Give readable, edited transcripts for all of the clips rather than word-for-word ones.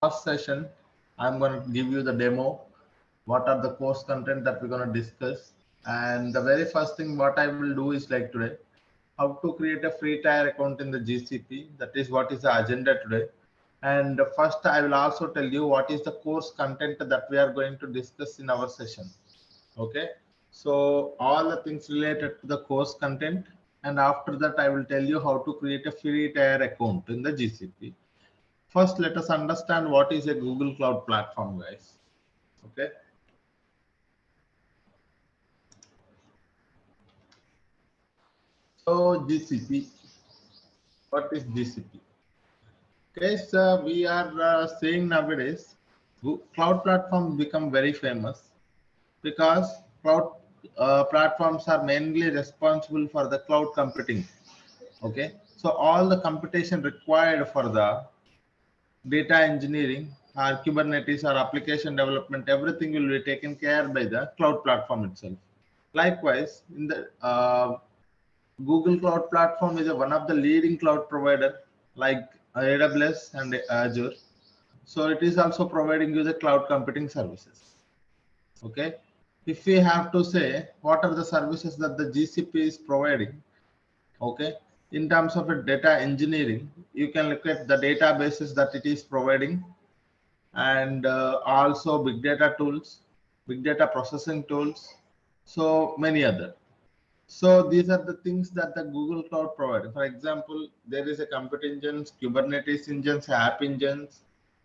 first session, I'm going to give you the demo. What are the course content that we're going to discuss? And the very first thing what I will do is like today, how to create a free tier account in the GCP. That is what is the agenda today. And first, I will also tell you what is the course content that we are going to discuss in our session. Okay, so all the things related to the course content, and after that I will tell you how to create a free tier account in the GCP. First, let us understand what is a Google Cloud Platform, guys. Okay, so GCP, what is GCP? Okay, so we are saying nowadays cloud platforms become very famous because cloud platforms are mainly responsible for the cloud computing. Okay, so all the computation required for the data engineering or Kubernetes or application development, everything will be taken care by the cloud platform itself. Likewise, in the Google Cloud Platform is one of the leading cloud provider like AWS and Azure. So it is also providing you the cloud computing services. Okay. If we have to say what are the services that the GCP is providing, okay, in terms of a data engineering, you can look at the databases that it is providing, and also big data tools, big data processing tools, so many other. So these are the things that the Google Cloud provides. For example, there is a compute engines, Kubernetes engines, app engines,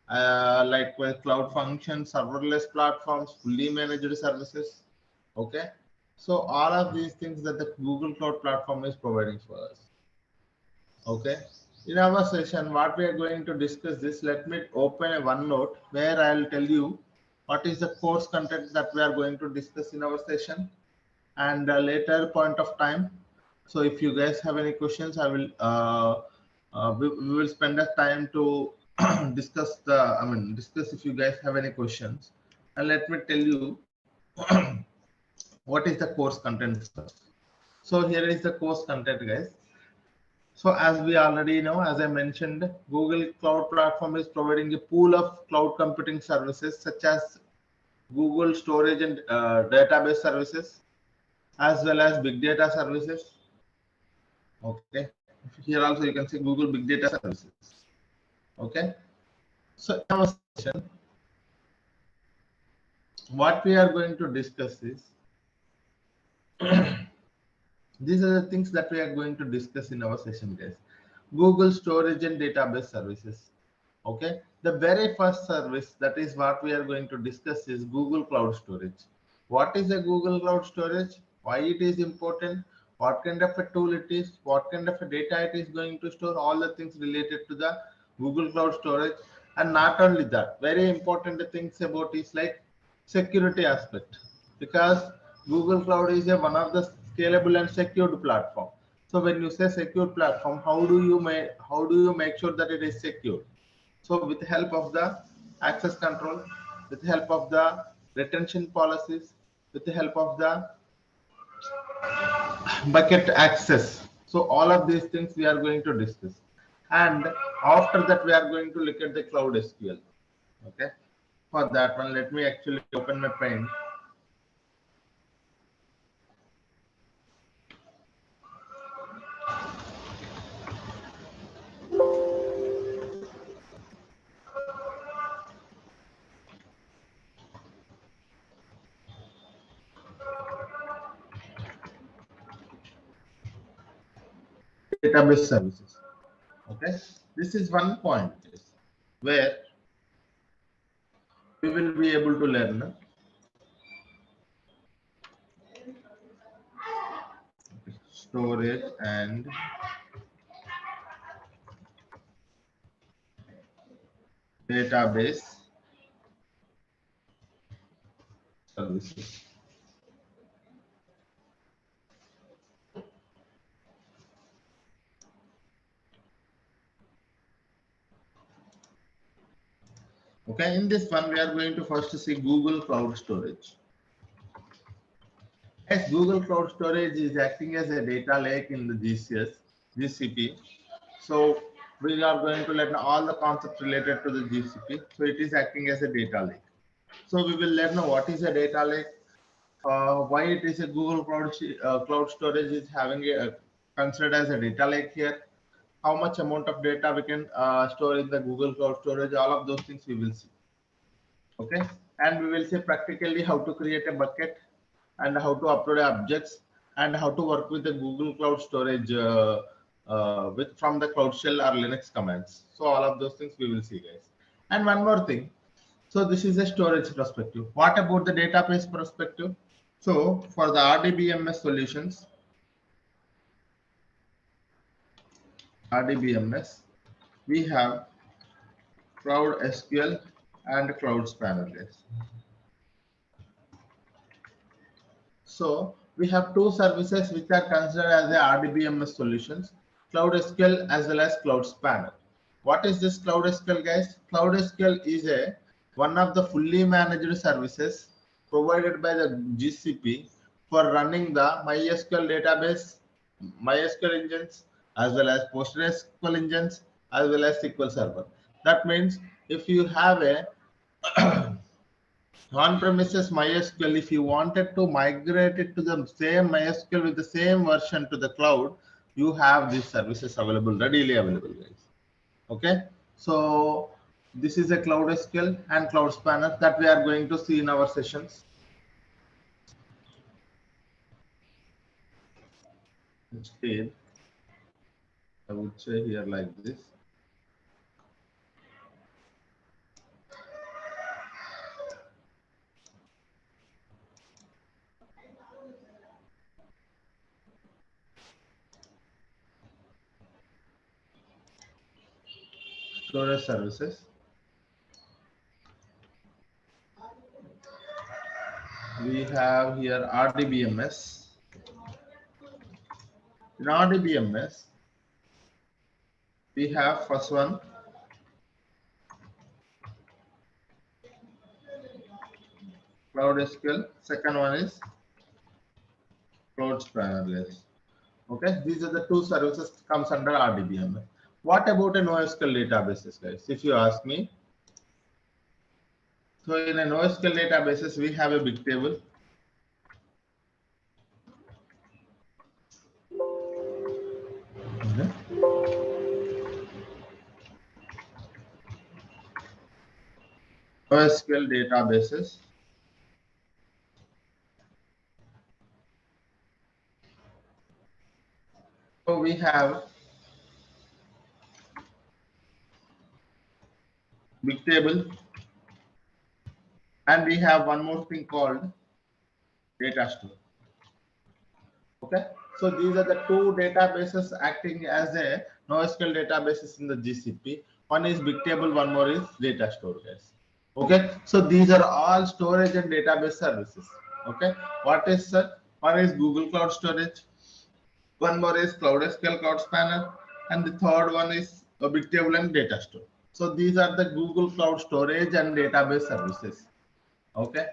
likewise cloud functions, serverless platforms, fully managed services. Okay, so all of these things that the Google Cloud Platform is providing for us. Okay, in our session, what we are going to discuss this, let me open a OneNote where I'll tell you what is the course content that we are going to discuss in our session and a later point of time. So if you guys have any questions, I will we will spend the time to discuss discuss if you guys have any questions. And let me tell you what is the course content first. So here is the course content, guys. So as we already know, as I mentioned, Google Cloud Platform is providing a pool of cloud computing services such as Google storage and database services, as well as big data services. Okay, here also you can see Google big data services. Okay, so in our session, what we are going to discuss is these are the things that we are going to discuss in our session, guys. Google storage and database services. Okay, the very first service that is what we are going to discuss is Google Cloud Storage. What is a Google Cloud Storage? Why it is important? What kind of a tool it is? What kind of a data it is going to store? All the things related to the Google Cloud Storage. And not only that, very important things about is like security aspect, because Google Cloud is one of the scalable and secured platform. So when you say secure platform, how do you make sure that it is secure? So with the help of the access control, with the help of the retention policies, with the help of the bucket access. So all of these things we are going to discuss. And after that, we are going to look at the cloud SQL. Okay. For that one, let me actually open my pen. Database services. Okay, this is one point where we will be able to learn storage and database services. Okay, in this one, we are going to first see Google Cloud Storage. Yes, Google Cloud Storage is acting as a data lake in the GCP. So we are going to learn all the concepts related to the GCP. So it is acting as a data lake. So we will learn what is a data lake, why it is a Google Cloud Storage is having a considered as a data lake here, how much amount of data we can store in the Google Cloud Storage, all of those things we will see. Okay, and we will see practically how to create a bucket and how to upload objects and how to work with the Google Cloud Storage with from the Cloud Shell or Linux commands. So all of those things we will see, guys. And one more thing. So this is a storage perspective. What about the database perspective? So for the RDBMS solutions, RDBMS, we have Cloud SQL and Cloud Spanner, guys. So we have two services which are considered as the RDBMS solutions, Cloud SQL as well as Cloud Spanner. What is this Cloud SQL, guys? Cloud SQL is one of the fully managed services provided by the GCP for running the MySQL database, MySQL engines, as well as PostgreSQL engines, as well as SQL Server. That means if you have a on-premises MySQL, if you wanted to migrate it to the same MySQL with the same version to the cloud, you have these services available, readily available, guys. Okay, so this is a Cloud SQL and Cloud Spanner that we are going to see in our sessions. Instead, I would say here like this. Storage services. We have here RDBMS. In RDBMS, we have first one Cloud SQL, second one is Cloud Spanner. Okay, these are the two services comes under RDBMS. What about a NoSQL databases, guys? If you ask me, so in a NoSQL databases, we have a big table. NoSQL databases. So we have big table, and we have one more thing called data store. Okay, so these are the two databases acting as a NoSQL databases in the GCP. One is big table, one more is data store, guys. Okay, so these are all storage and database services. Okay, what is one is Google Cloud Storage, one more is Cloud SQL, Cloud Spanner, and the third one is a big table and data store. So these are the Google Cloud Storage and database services. Okay.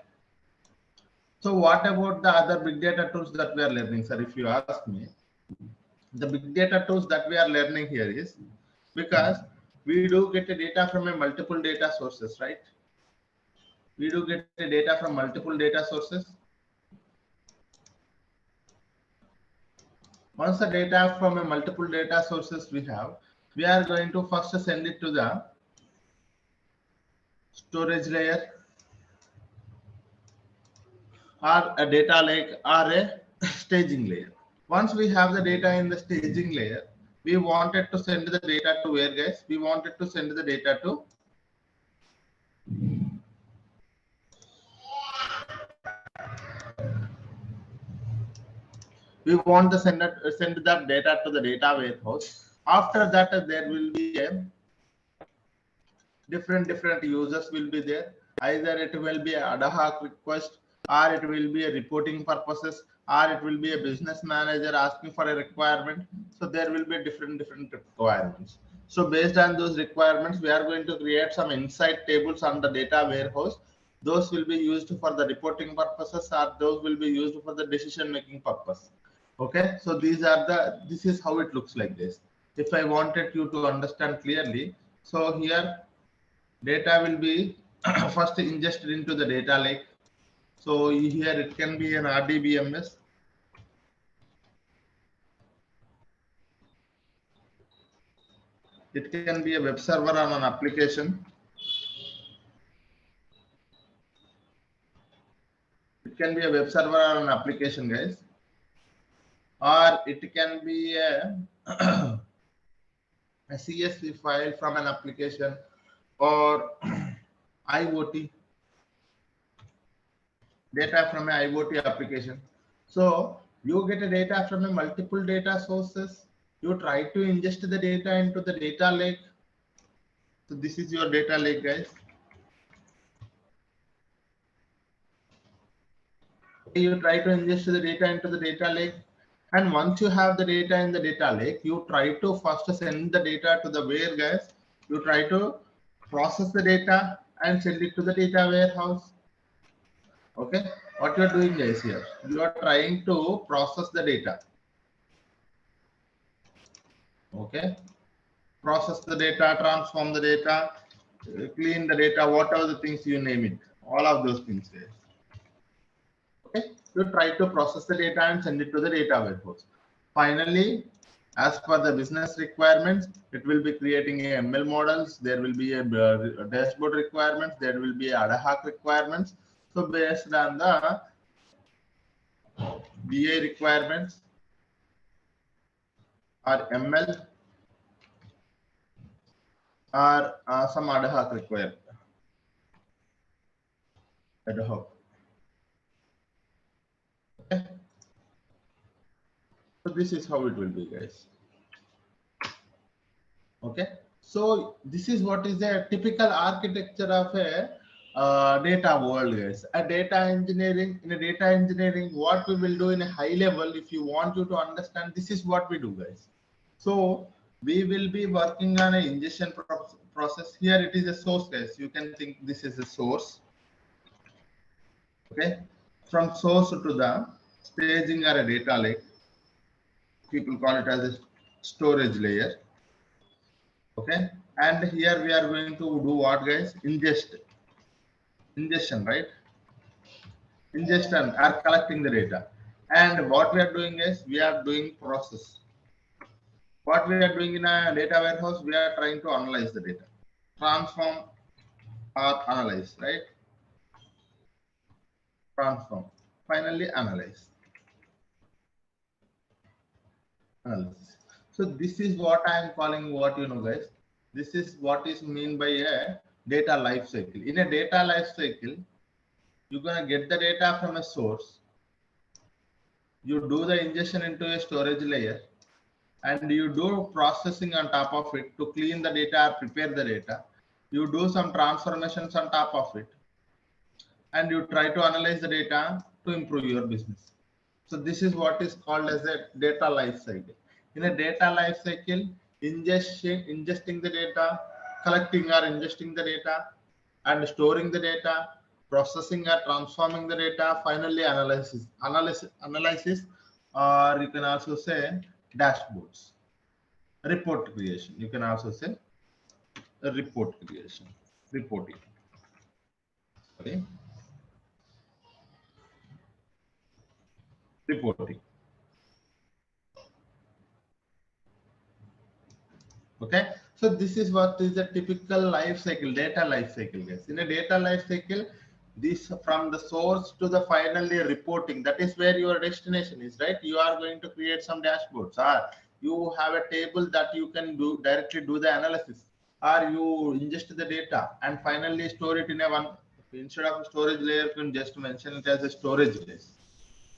So what about the other big data tools that we are learning, sir? If you ask me, the big data tools that we are learning here is because we do get the data from a multiple data sources, right? We do get the data from multiple data sources. Once the data from a multiple data sources we have, we are going to first send it to the storage layer or a data lake or a staging layer. Once we have the data in the staging layer, we wanted to send the data to where, guys? We wanted to send the data to send that data to the data warehouse. After that, there will be a different users will be there. Either it will be an ad hoc request, or it will be a reporting purposes, or it will be a business manager asking for a requirement. So there will be different requirements. So based on those requirements, we are going to create some insight tables on the data warehouse. Those will be used for the reporting purposes, or those will be used for the decision making purpose. Okay, so this is how it looks like this. if I wanted you to understand clearly, so here data will be first ingested into the data lake. So here it can be an RDBMS. It can be a web server on an application. It can be a web server or an application, guys. Or it can be a, a CSV file from an application or IoT data from an IoT application. So you get a data from a multiple data sources. You try to ingest the data into the data lake. So this is your data lake, guys. You try to ingest the data into the data lake. And once you have the data in the data lake, you try to first send the data to the where, guys. You try to process the data and send it to the data warehouse. Okay, what you are doing, guys, here, you are trying to process the data. Okay, process the data, transform the data, clean the data, whatever the things you name it, all of those things, guys. Okay, you try to process the data and send it to the data warehouse. Finally, as per the business requirements, it will be creating a ML models. There will be a dashboard requirements. There will be ad hoc requirements. So based on the BI requirements or ML or some ad hoc requirement. Ad hoc. Okay. So this is how it will be, guys. Okay, so this is what is the typical architecture of a data world, guys. A data engineering, in a data engineering, what we will do in a high level, if you want you to understand, this is what we do, guys. So we will be working on an ingestion process. Here it is a source, guys. You can think this is a source. Okay, from source to the staging or a data lake. People call it as a storage layer. Okay, and here we are going to do what, guys? Ingestion, right? Ingestion are collecting the data, and what we are doing is we are doing process. What we are doing in a data warehouse, we are trying to analyze the data, transform or analyze, right? Transform, finally analyze. Analysis. So this is what I am calling, what you know, guys. This is what is mean by a data life cycle. In a data life cycle, you're gonna get the data from a source. You do the ingestion into a storage layer, and you do processing on top of it to clean the data or prepare the data. You do some transformations on top of it, and you try to analyze the data to improve your business. So this is what is called as a data life cycle. In a data life cycle, ingesting the data, collecting or ingesting the data, and storing the data, processing or transforming the data, finally analysis, or you can also say dashboards, report creation. You can also say a report creation, reporting. Okay, reporting. Okay, so this is what is the typical life cycle, data life cycle, guys. In a data life cycle, this from the source to the finally reporting, that is where your destination is, right? You are going to create some dashboards, or you have a table that you can do directly do the analysis, or you ingest the data and finally store it in a one, instead of a storage layer, you can just mention it as a storage layer,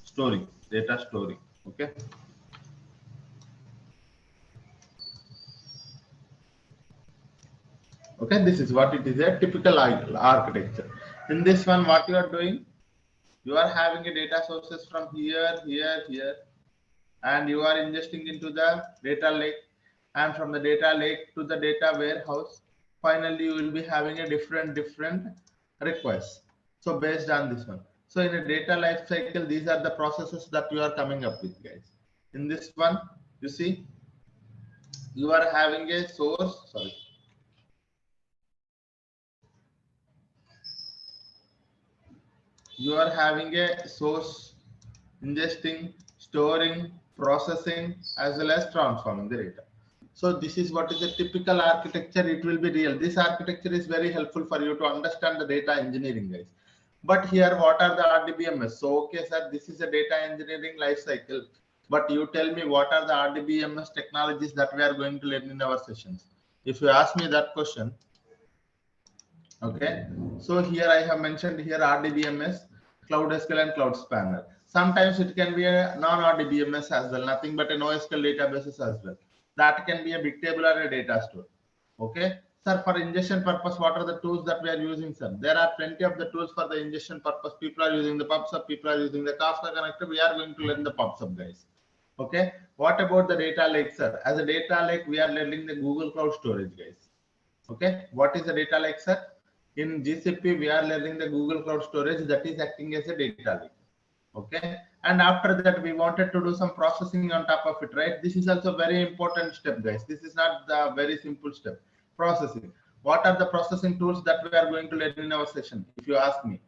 storing, data storing. Okay. Okay, this is what it is, a typical architecture. In this one, what you are doing, you are having a data sources from here, and you are ingesting into the data lake, and from the data lake to the data warehouse. Finally, you will be having a different requests. So based on this one. So in a data life cycle, these are the processes that you are coming up with, guys. In this one, you see, You are having a source, sorry. You are having a source, ingesting, storing, processing, as well as transforming the data. So this is what is a typical architecture. It will be real. This architecture is very helpful for you to understand the data engineering, guys. But here, what are the RDBMS? So, okay, sir, this is a data engineering life cycle. But you tell me what are the RDBMS technologies that we are going to learn in our sessions? If you ask me that question, okay. So here I have mentioned here RDBMS, Cloud SQL and Cloud Spanner. Sometimes it can be a non-RDBMS as well, nothing but a NoSQL databases as well. That can be a big table or a data store. Okay. Sir, for ingestion purpose, what are the tools that we are using, sir? There are plenty of the tools for the ingestion purpose. People are using the PubSub, people are using the Kafka connector. We are going to learn the PubSub, guys. Okay. What about the data lake, sir? As a data lake, we are learning the Google Cloud Storage, guys. Okay. What is the data lake, sir? In GCP, we are learning the Google Cloud Storage that is acting as a data lake. Okay. And after that, we wanted to do some processing on top of it, right? This is also very important step, guys. This is not the very simple step. Processing. What are the processing tools that we are going to learn in our session? If you ask me,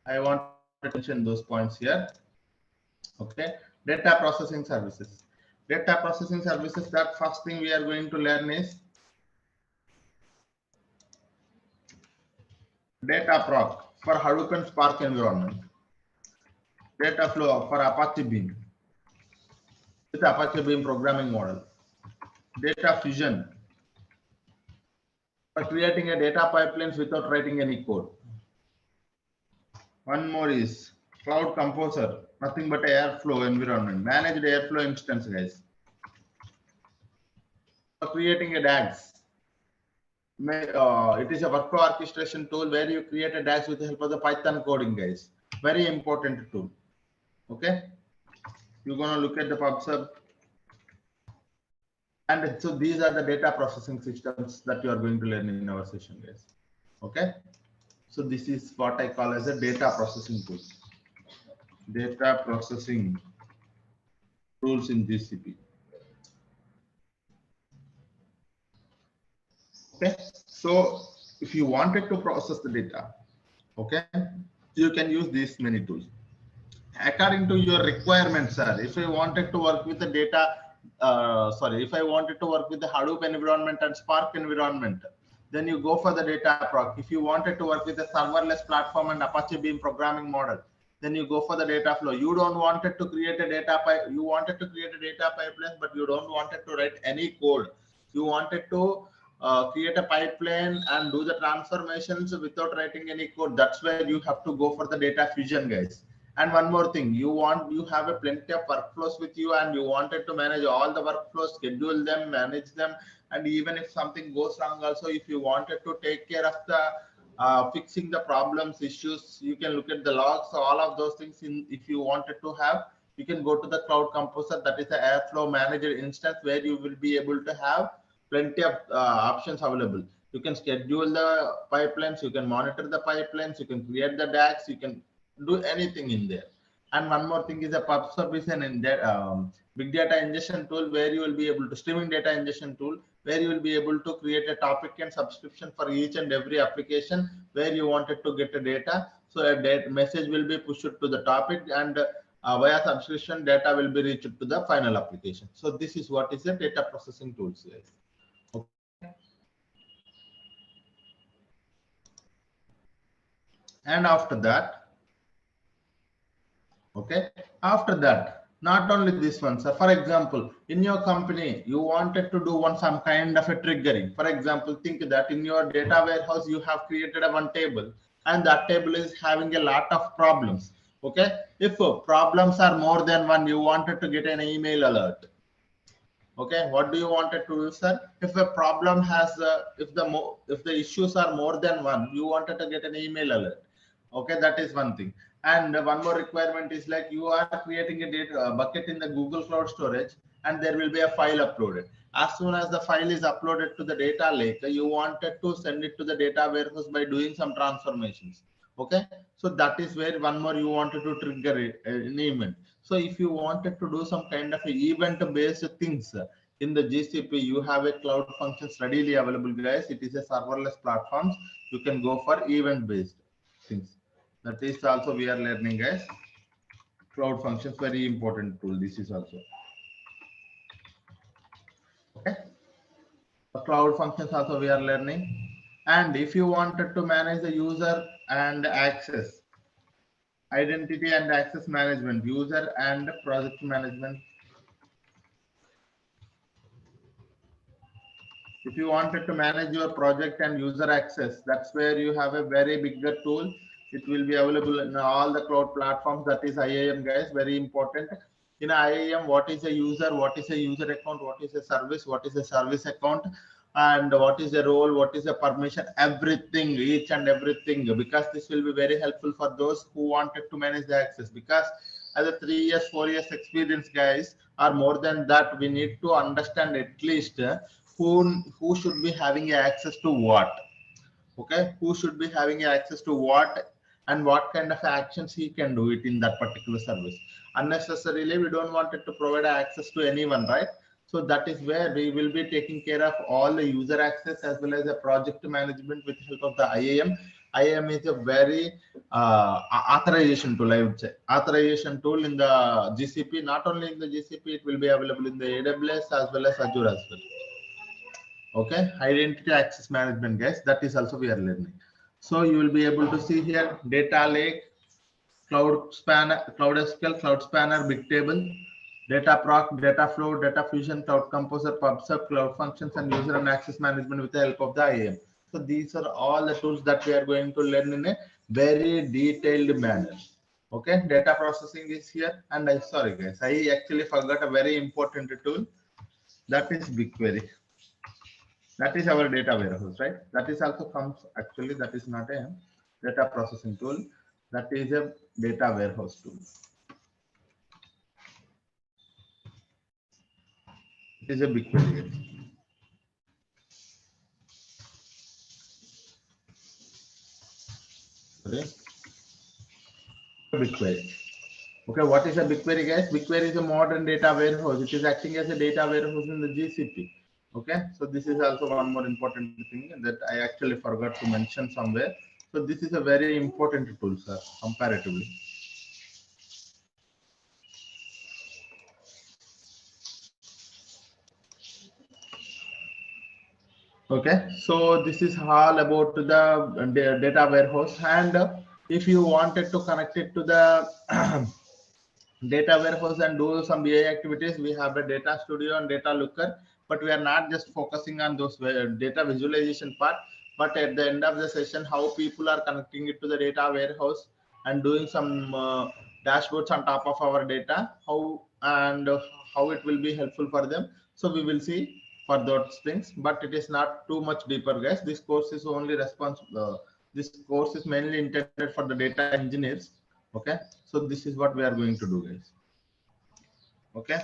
I wanted to mention those points here. Okay. Data processing services. Data processing services, that first thing we are going to learn is data proc for Hadoop and Spark environment. Data flow for Apache Beam with Apache Beam programming model. Data fusion for creating a data pipelines without writing any code. One more is Cloud Composer, nothing but Airflow environment. Managed Airflow instance, guys. For creating a DAGs. It is a workflow orchestration tool where you create a DAGs with the help of the Python coding, guys. Very important tool. Okay. You're going to look at the PubSub. And so these are the data processing systems that you are going to learn in our session, guys. Okay. So this is what I call as a data processing tool. Data processing tools in GCP. Okay. So if you wanted to process the data, okay, you can use these many tools. According to your requirements, sir, if I wanted to work with the data, if I wanted to work with the Hadoop environment and Spark environment, then you go for the data proc. If you wanted to work with a serverless platform and Apache Beam programming model, then you go for the data flow. You don't wanted to create a data pipe. You wanted to create a data pipeline, but you don't wanted to write any code. You wanted to create a pipeline and do the transformations without writing any code. That's where you have to go for the data fusion, guys. And one more thing, you have a plenty of workflows with you, and you wanted to manage all the workflows, schedule them, manage them, and even if something goes wrong, also if you wanted to take care of the fixing the problems, issues, you can look at the logs. So all of those things, if you wanted to have, you can go to the Cloud Composer. That is the Airflow Manager instance where you will be able to have plenty of options available. You can schedule the pipelines, you can monitor the pipelines, you can create the DAX, you can do anything in there. And one more thing is a PubSub is an big data ingestion tool where you will be able to streaming data ingestion tool where you will be able to create a topic and subscription for each and every application where you wanted to get the data. So a message will be pushed to the topic, and via subscription data will be reached to the final application. So this is what is the data processing tools, guys. Okay. And after that, okay, after that, not only this one, sir. For example, in your company, you wanted to do some kind of a triggering. For example, think that in your data warehouse, you have created a one table, and that table is having a lot of problems. Okay, if problems are more than one, you wanted to get an email alert. Okay, what do you wanted to do, sir? If a problem has, if the issues are more than one, you wanted to get an email alert. Okay, that is one thing. And one more requirement is like you are creating a data bucket in the Google Cloud Storage, and there will be a file uploaded. As soon as the file is uploaded to the data lake, you wanted to send it to the data warehouse by doing some transformations. Okay, so that is where one more you wanted to trigger an event. So if you wanted to do some kind of event based things, in the GCP, you have a cloud functions readily available, guys. It is a serverless platform. You can go for event-based things. That is also we are learning, guys. Cloud functions, very important tool. This is also okay. The cloud functions also we are learning. And if you wanted to manage the user and access, identity and access management, user and project management. If you wanted to manage your project and user access, that's where you have a very bigger tool. It will be available in all the cloud platforms. That is IAM, guys, very important. In IAM, what is a user, what is a user account, what is a service, what is a service account, and what is the role, what is the permission, everything, each and everything, because this will be very helpful for those who wanted to manage the access. Because as a 3 years, 4 years experience, guys, or more than that, we need to understand at least who should be having access to what. Okay, who should be having access to what, and what kind of actions he can do it in that particular service. Unnecessarily we don't want it to provide access to anyone, right? So that is where we will be taking care of all the user access as well as the project management with help of the IAM. IAM is a very authorization tool, I would say. Authorization tool in the GCP. Not only in the GCP, it will be available in the AWS as well as Azure as well. Okay, identity access management, guys, that is also we are learning. So you will be able to see here data lake, cloud spanner, cloud SQL, cloud spanner, bigtable, data proc, data flow, data fusion, cloud composer, pubsub, cloud functions, and user and access management with the help of the IAM. So these are all the tools that we are going to learn in a very detailed manner. Okay, data processing is here. And I sorry guys, I actually forgot a very important tool, that is BigQuery. That is our data warehouse, right? That is also comes, actually that is not a data processing tool, that is a data warehouse tool. It is a BigQuery. Okay, BigQuery. Okay, what is a BigQuery, guys? BigQuery is a modern data warehouse. It is acting as a data warehouse in the GCP. Okay, so this is also one more important thing that I actually forgot to mention somewhere. So this is a very important tool, sir, comparatively. Okay, so this is all about the data warehouse, and if you wanted to connect it to the data warehouse and do some BI activities, we have a data studio and data looker, but we are not just focusing on those data visualization part, but at the end of the session, how people are connecting it to the data warehouse and doing some dashboards on top of our data, how and how it will be helpful for them. So we will see for those things, but it is not too much deeper, guys. This course is only responsible. This course is mainly intended for the data engineers. Okay, so this is what we are going to do, guys. Okay,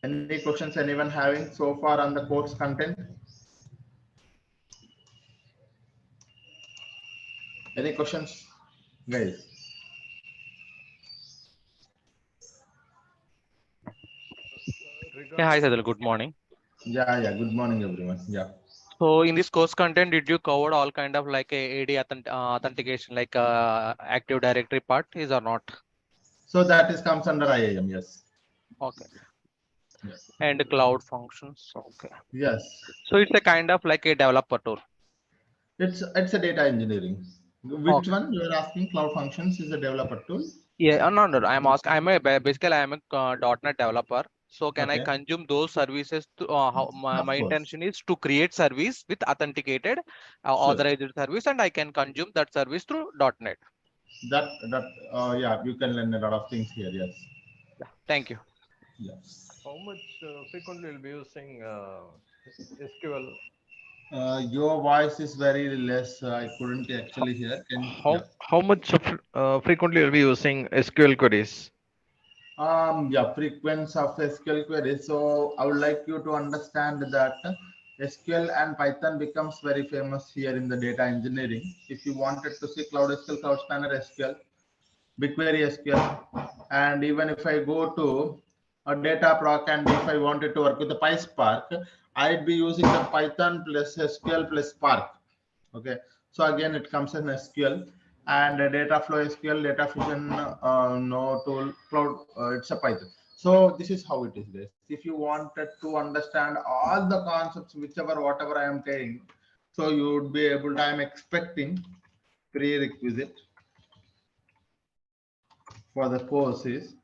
any questions anyone having so far on the course content? Any questions, guys? Yeah, hi Saidhul, good morning. Yeah, good morning everyone. Yeah, So in this course content, did you cover all kind of like a AD authentication, like Active Directory part is or not? so that is comes under IAM. Yes. Okay. Yes. And cloud functions. Okay. Yes, So it's a kind of like a developer tool. it's a data engineering. Which Okay. one you are asking? Cloud functions is a developer tool. Yeah, no. I'm asking. Basically I'm a .NET developer. So can I Okay, consume those services to how my of course. intention is to create service with authenticated Sure. authorized service, and I can consume that service through .NET. That yeah, you can learn a lot of things here. Yes. Yeah. Thank you. Yes. How much frequently you'll be using SQL? Your voice is very less. I couldn't actually hear. Can How yeah. how much frequently you'll be using SQL queries? Yeah, frequency of SQL queries. So I would like you to understand that SQL and Python becomes very famous here in the data engineering. If you wanted to see Cloud SQL, Cloud Spanner SQL, BigQuery SQL, and even if I go to a data proc, and if I wanted to work with the PySpark, I'd be using the Python plus SQL plus Spark. Okay, so again it comes in SQL and data flow SQL, data fusion, no tool, cloud, it's a Python. So this is how it is, guys. If you wanted to understand all the concepts, whichever, whatever I am saying, so you would be able to, I am expecting prerequisite for the course is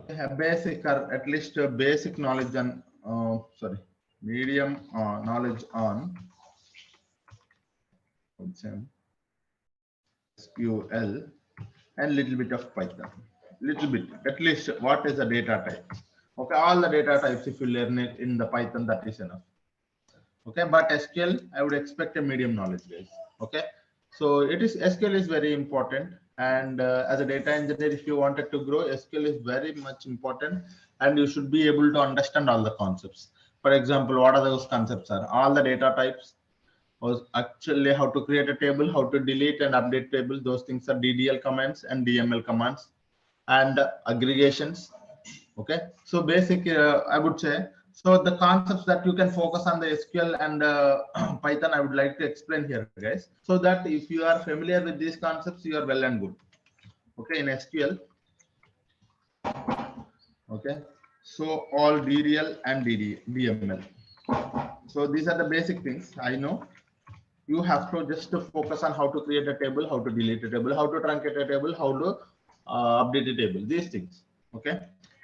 a basic or at least a basic knowledge on, medium knowledge on SQL and little bit of Python. Little bit, at least what is the data type. Okay, all the data types, if you learn it in the Python, that is enough. Okay, but SQL, I would expect a medium knowledge, guys. Okay, so it is, SQL is very important. And as a data engineer, if you wanted to grow, SQL is very much important, and you should be able to understand all the concepts. For example, what are those concepts are? All the data types, was actually how to create a table, how to delete and update table. Those things are DDL commands and DML commands, and aggregations. Okay, so basic, I would say. So the concepts that you can focus on the SQL and Python, I would like to explain here, guys, so that if you are familiar with these concepts, you are well and good. Okay, in SQL. Okay, so all DDL and DML. So these are the basic things. I know you have to just to focus on how to create a table, how to delete a table, how to truncate a table, how to update a table, these things. Okay,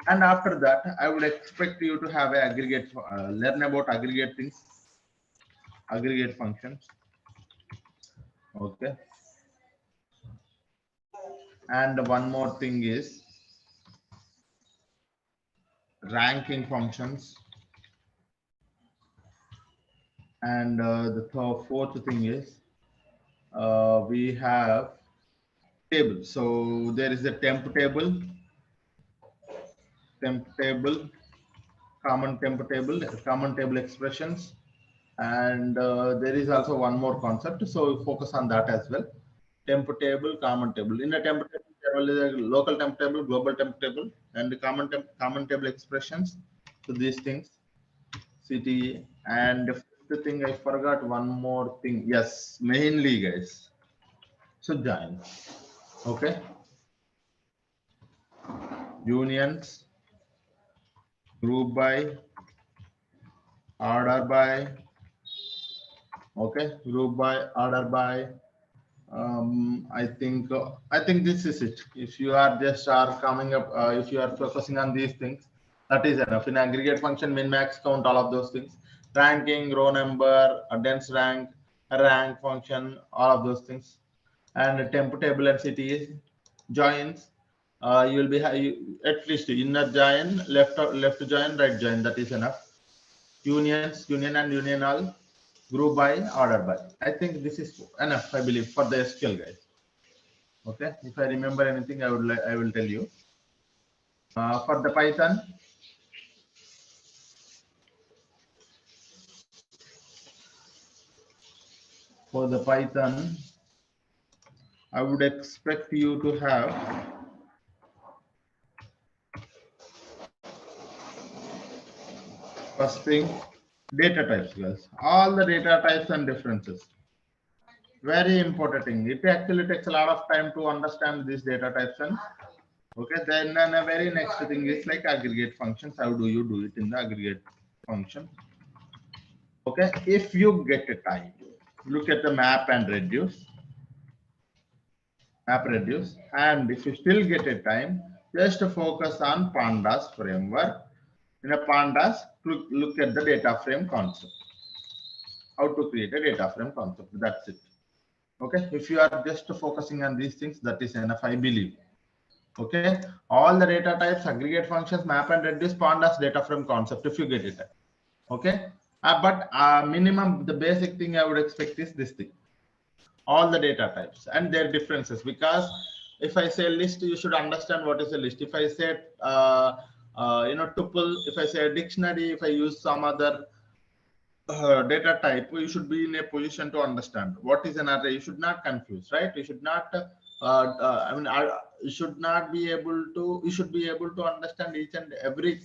and after that I would expect you to have a aggregate, learn about aggregate things, aggregate functions. Okay, and one more thing is ranking functions, and the fourth thing is we have table. So there is a temp table, common table expressions, and there is also one more concept, so focus on that as well. Temp table, common table. In a temp table, there is a local temp table, global temp table, and the common table expressions. So these things, CTE. And the fifth thing, I forgot one more thing. Yes, mainly, guys. So join. Okay. Unions, group by, order by. Okay, group by, order by. I think this is it. If you are just are coming up, if you are focusing on these things, that is enough. In aggregate function, min, max, count, all of those things, ranking, row number, a dense rank, a rank function, all of those things, and a temp table and CTE joins. You will be at least inner join, left join, right join. That is enough. Unions, union and union all, group by, order by. I think this is enough, I believe, for the SQL, guys. Okay, if I remember anything, I will tell you. For the Python, I would expect you to have first thing, data types, guys. All the data types and differences. Very important thing. It actually takes a lot of time to understand these data types. And okay, then a very next thing is like aggregate functions. How do you do it in the aggregate function? Okay, if you get a time, look at the map and reduce. And if you still get a time, just focus on pandas framework. In a pandas, look at the data frame concept, how to create a data frame concept. That's it. Okay, if you are just focusing on these things, that is enough, I believe. Okay, all the data types, aggregate functions, map and reduce, pandas, data frame concept, if you get it. Okay, but minimum, the basic thing I would expect is this thing, all the data types and their differences. Because if I say list, you should understand what is a list. If I say tuple, if I say a dictionary, if I use some other data type, you should be in a position to understand what is an array. You should not confuse, right? You should not you should not be able to, you should be able to understand each and every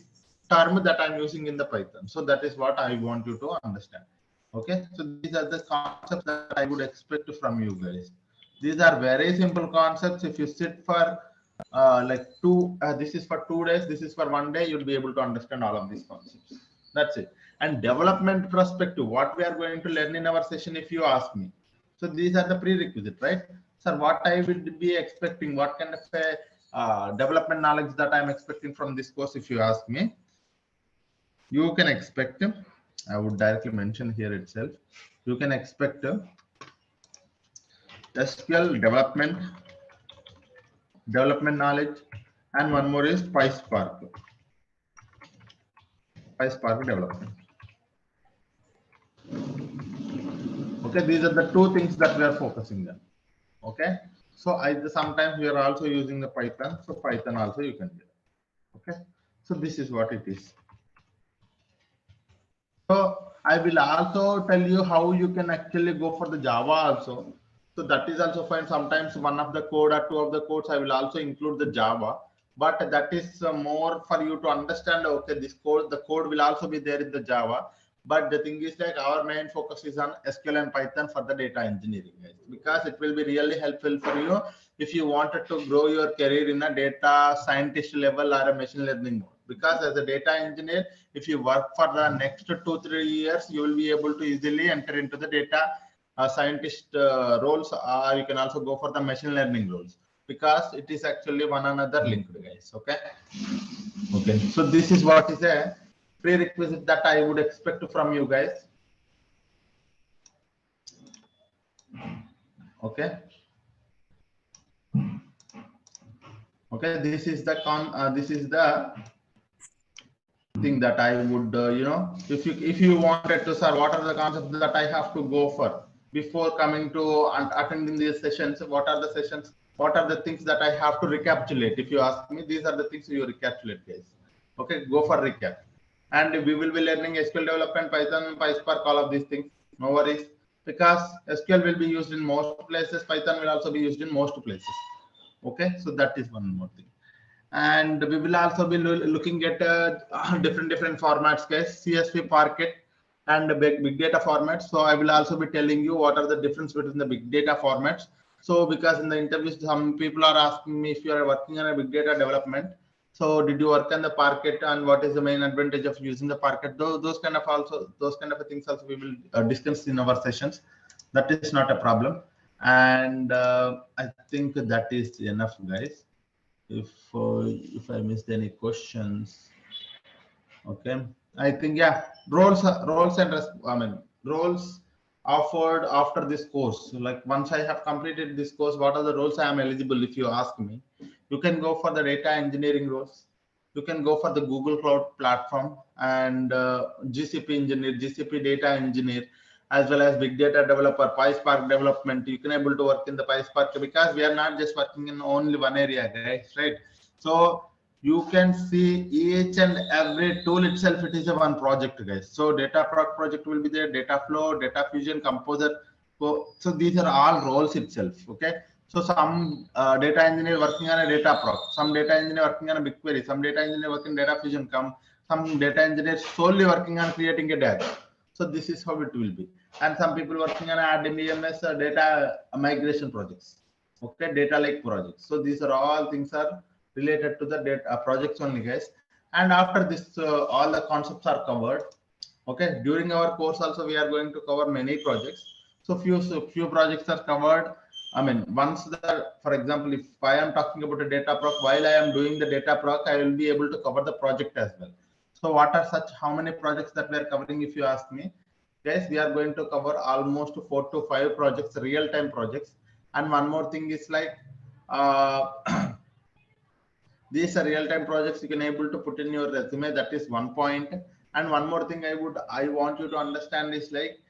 term that I'm using in the Python. So that is what I want you to understand. Okay, so these are the concepts that I would expect from you guys. These are very simple concepts. If you sit for this is for 2 days, this is for 1 day, you'll be able to understand all of these concepts. That's it. And development perspective, what we are going to learn in our session, if you ask me. So these are the prerequisite, right? Sir, what I will be expecting, what kind of a development knowledge that I'm expecting from this course, if you ask me, you can expect, I would directly mention here itself, you can expect SQL development knowledge, and one more is PySpark development. Okay, these are the two things that we are focusing on. Okay, so sometimes we are also using the Python, so Python also you can do. Okay, so this is what it is. So I will also tell you how you can actually go for the Java also. So that is also fine. Sometimes one of the code or two of the codes I will also include the Java, but that is more for you to understand. Okay, this code, the code will also be there in the Java. But the thing is like our main focus is on SQL and Python for the data engineering, guys, because it will be really helpful for you if you wanted to grow your career in a data scientist level or a machine learning mode. Because as a data engineer, if you work for the next 2-3 years, you will be able to easily enter into the data scientist roles, or you can also go for the machine learning roles, because it is actually one another linked, guys. Okay, so this is what is a prerequisite that I would expect from you guys. Okay, this is the thing that I would if you wanted to, sir, what are the concepts that I have to go for before coming to attending these sessions? What are the sessions? What are the things that I have to recapitulate? If you ask me, these are the things you recapitulate, guys. Okay, go for recap. And we will be learning SQL development, Python, PySpark, all of these things. No worries, because SQL will be used in most places. Python will also be used in most places. Okay, so that is one more thing. And we will also be looking at different formats, guys, CSV, Parquet, and big data formats. So I will also be telling you what are the difference between the big data formats. So because in the interviews, some people are asking me if you are working on a big data development, so did you work on the Parquet, and what is the main advantage of using the Parquet? Those kind of things also we will discuss in our sessions. That is not a problem. And I think that is enough, guys. If I missed any questions, okay, I think roles offered after this course. Like once I have completed this course, what are the roles I am eligible? If you ask me, you can go for the data engineering roles. You can go for the Google Cloud Platform and GCP engineer, GCP data engineer, as well as big data developer, PySpark development. You can able to work in the PySpark, because we are not just working in only one area, guys, right? So you can see each and every tool itself, it is a one project, guys. So data project will be there, data flow, data fusion, composer. So these are all roles itself. Okay, so some data engineer working on a data proc, some data engineer working on a BigQuery, some data engineer working data fusion, some data engineer solely working on creating a data. So this is how it will be. And some people working on RDBMS data migration projects. Okay, data lake projects. So these are all things are related to the data projects only, guys. And after this, all the concepts are covered. Okay, during our course also we are going to cover many projects. So few projects are covered. I mean, once for example, if I am talking about a data proc, while I am doing the data proc, I will be able to cover the project as well. So what are how many projects that we are covering? If you ask me, guys, we are going to cover almost 4 to 5 projects, real-time projects. And one more thing is like these are real-time projects you can able to put in your resume. That is one point. And one more thing I want you to understand is like,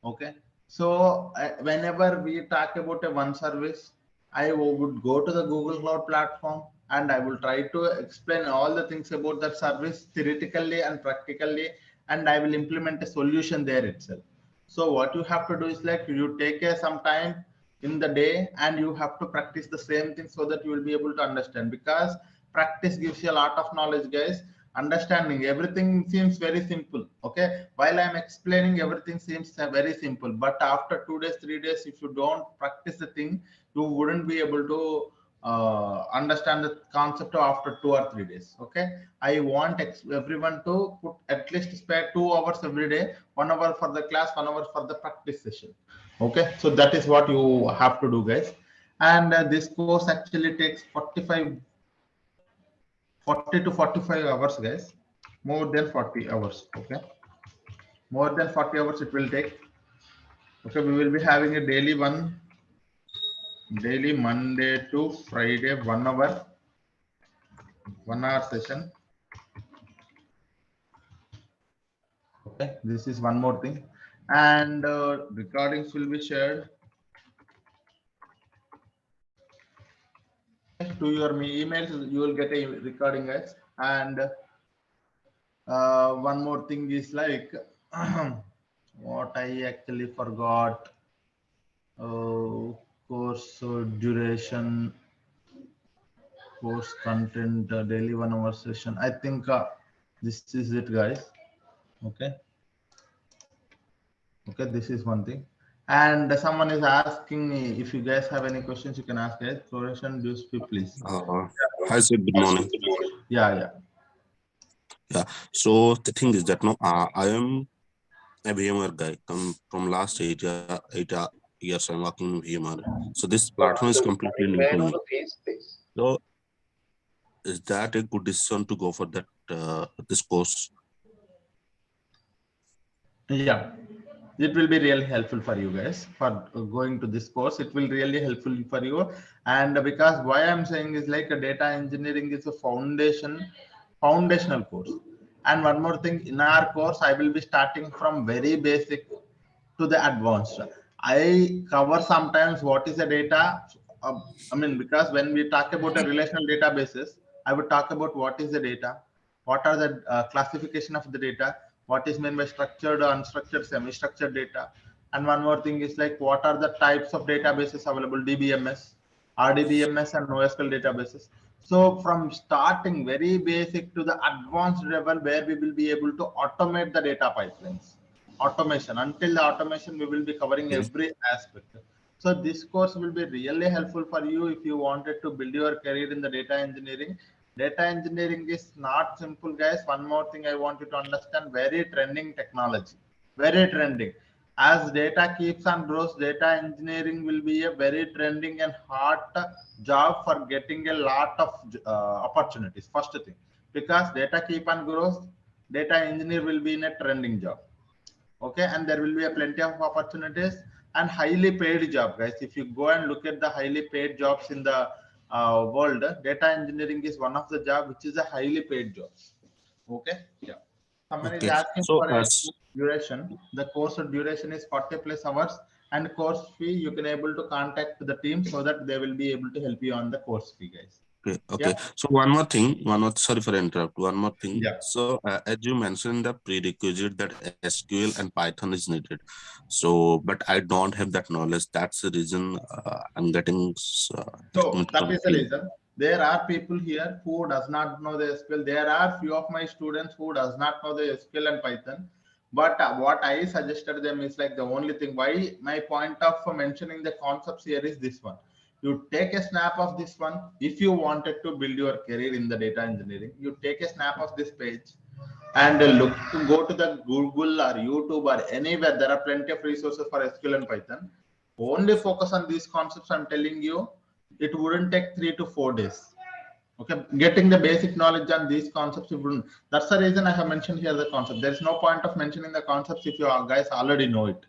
okay, so whenever we talk about a one service, I would go to the Google Cloud Platform and I will try to explain all the things about that service theoretically and practically, and I will implement a solution there itself. So what you have to do is like you take some time in the day, and you have to practice the same thing so that you will be able to understand, because practice gives you a lot of knowledge, guys. Understanding everything seems very simple. Okay, while I'm explaining, everything seems very simple, but after 2 days, 3 days, if you don't practice the thing, you wouldn't be able to understand the concept after 2 or 3 days. Okay, I want everyone to put at least spare 2 hours every day, 1 hour for the class, 1 hour for the practice session. Okay, so that is what you have to do, guys. And this course actually takes 40 to 45 hours, guys. More than 40 hours. Okay, more than 40 hours it will take. Okay, we will be having a daily Monday to Friday, 1 hour session. Okay, this is one more thing, and recordings will be shared to your emails. You will get a recording, guys. And one more thing is like what I actually forgot. Course duration, course content, daily 1 hour session. I think this is it, guys. Okay. Okay, this is one thing. And someone is asking me, if you guys have any questions, you can ask, guys. Floration, do speak, please. Hi, sir. Good morning. Yeah. Yeah. So the thing is that I am a VMware guy. Come from last 8 years, I'm working in VMware. So this platform is completely new to me. So is that a good decision to go for that this course? Yeah, it will be really helpful for you guys for going to this course. It will really helpful for you. And because why I'm saying is like a data engineering is a foundational course. And one more thing, in our course, I will be starting from very basic to the advanced. I cover sometimes what is a data. I mean, because when we talk about a relational databases, I would talk about what is the data, what are the classification of the data, what is meant by structured, unstructured, semi-structured data. And one more thing is like what are the types of databases available, DBMS, RDBMS, and NoSQL databases. So from starting very basic to the advanced level where we will be able to automate the data pipelines. Automation, until the automation, we will be covering every aspect. So this course will be really helpful for you if you wanted to build your career in the data engineering. Data engineering is not simple, guys. One more thing I want you to understand, very trending technology, very trending. As data keeps on grows, data engineering will be a very trending and hot job for getting a lot of opportunities. First thing, because data keep on grows, data engineer will be in a trending job. Okay, and there will be a plenty of opportunities and highly paid job, guys. If you go and look at the highly paid jobs in the world, data engineering is one of the job which is a highly paid job. Okay, yeah. Someone is Okay. asking So for a duration. The course duration is 40 plus hours, and course fee you can able to contact the team so that they will be able to help you on the course fee, guys. Okay. Yeah. So one more thing, sorry for interrupt. One more thing. Yeah. So as you mentioned, the prerequisite that SQL and Python is needed. So, but I don't have that knowledge. That's the reason I'm getting. So that is the reason. There are people here who does not know the SQL. There are few of my students who does not know the SQL and Python. But what I suggested them is like the only thing. Why my point of mentioning the concepts here is this one. You take a snap of this one. If you wanted to build your career in the data engineering, you take a snap of this page and look to go to the Google or YouTube or anywhere. There are plenty of resources for SQL and Python. Only focus on these concepts. I'm telling you, it wouldn't take 3 to 4 days. Okay, getting the basic knowledge on these concepts, that's the reason I have mentioned here the concept. There is no point of mentioning the concepts if you guys already know it.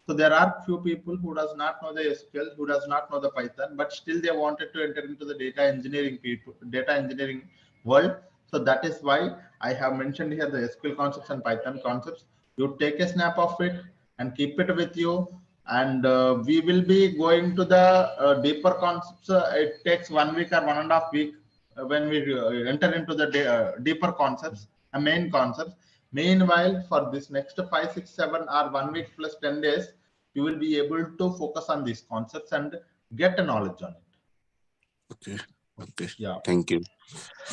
So there are few people who does not know the SQL, who does not know the Python, but still they wanted to enter into the data engineering world. So that is why I have mentioned here the SQL concepts and Python concepts. You take a snap of it and keep it with you. And we will be going to the deeper concepts. It takes 1 week or 1.5 weeks when we enter into the deeper concepts, main concepts. Meanwhile, for this next 5, 6, 7 or 1 week plus 10 days, you will be able to focus on these concepts and get a knowledge on it. Okay. Okay. Yeah. Thank you.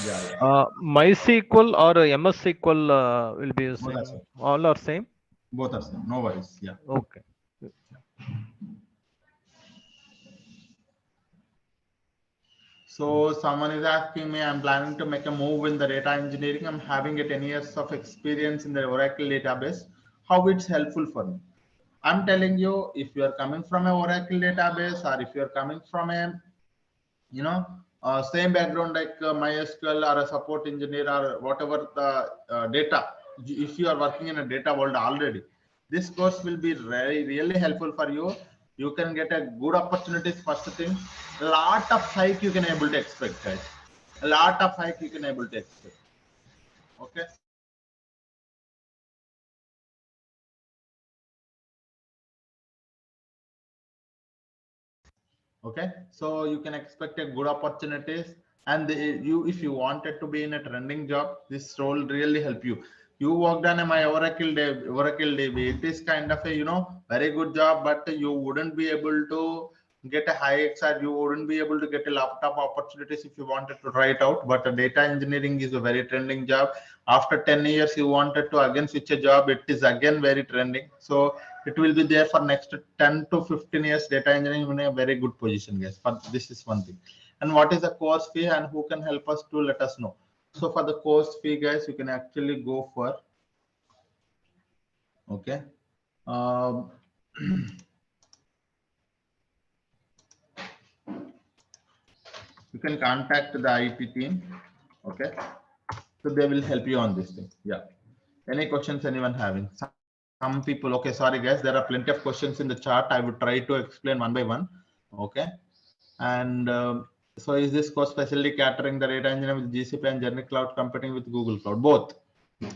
Yeah. MySQL or MS SQL will be Both are using. same. All are same. Both are same. No worries. Yeah. Okay. So someone is asking me, I'm planning to make a move in the data engineering. I'm having a 10 years of experience in the Oracle database. How it's helpful for me? I'm telling you, if you are coming from a Oracle database, or if you are coming from a, same background like MySQL or a support engineer or whatever the data, if you are working in a data world already, this course will be really helpful for you. You can get a good opportunities. First thing, a lot of hike you can able to expect, guys. A lot of hike you can able to expect. Okay. Okay, so you can expect a good opportunities, and you, if you wanted to be in a trending job, this role really help you. You worked on my Oracle DB. It is kind of a very good job, but you wouldn't be able to get a high XR. You wouldn't be able to get a laptop opportunities if you wanted to try it out. But data engineering is a very trending job. After 10 years, you wanted to again switch a job. It is again very trending. So it will be there for next 10 to 15 years. Data engineering in a very good position, guys. But this is one thing. And what is the course fee, and who can help us to let us know? So for the course fee, guys, you can actually go for, okay, um, you can contact the IT team. Okay, so they will help you on this thing. Yeah. Any questions anyone having? Some people, okay, sorry guys, there are plenty of questions in the chat. I would try to explain one by one. Okay. And so is this course specially catering the data engineering with GCP and generic cloud computing with Google Cloud? Both.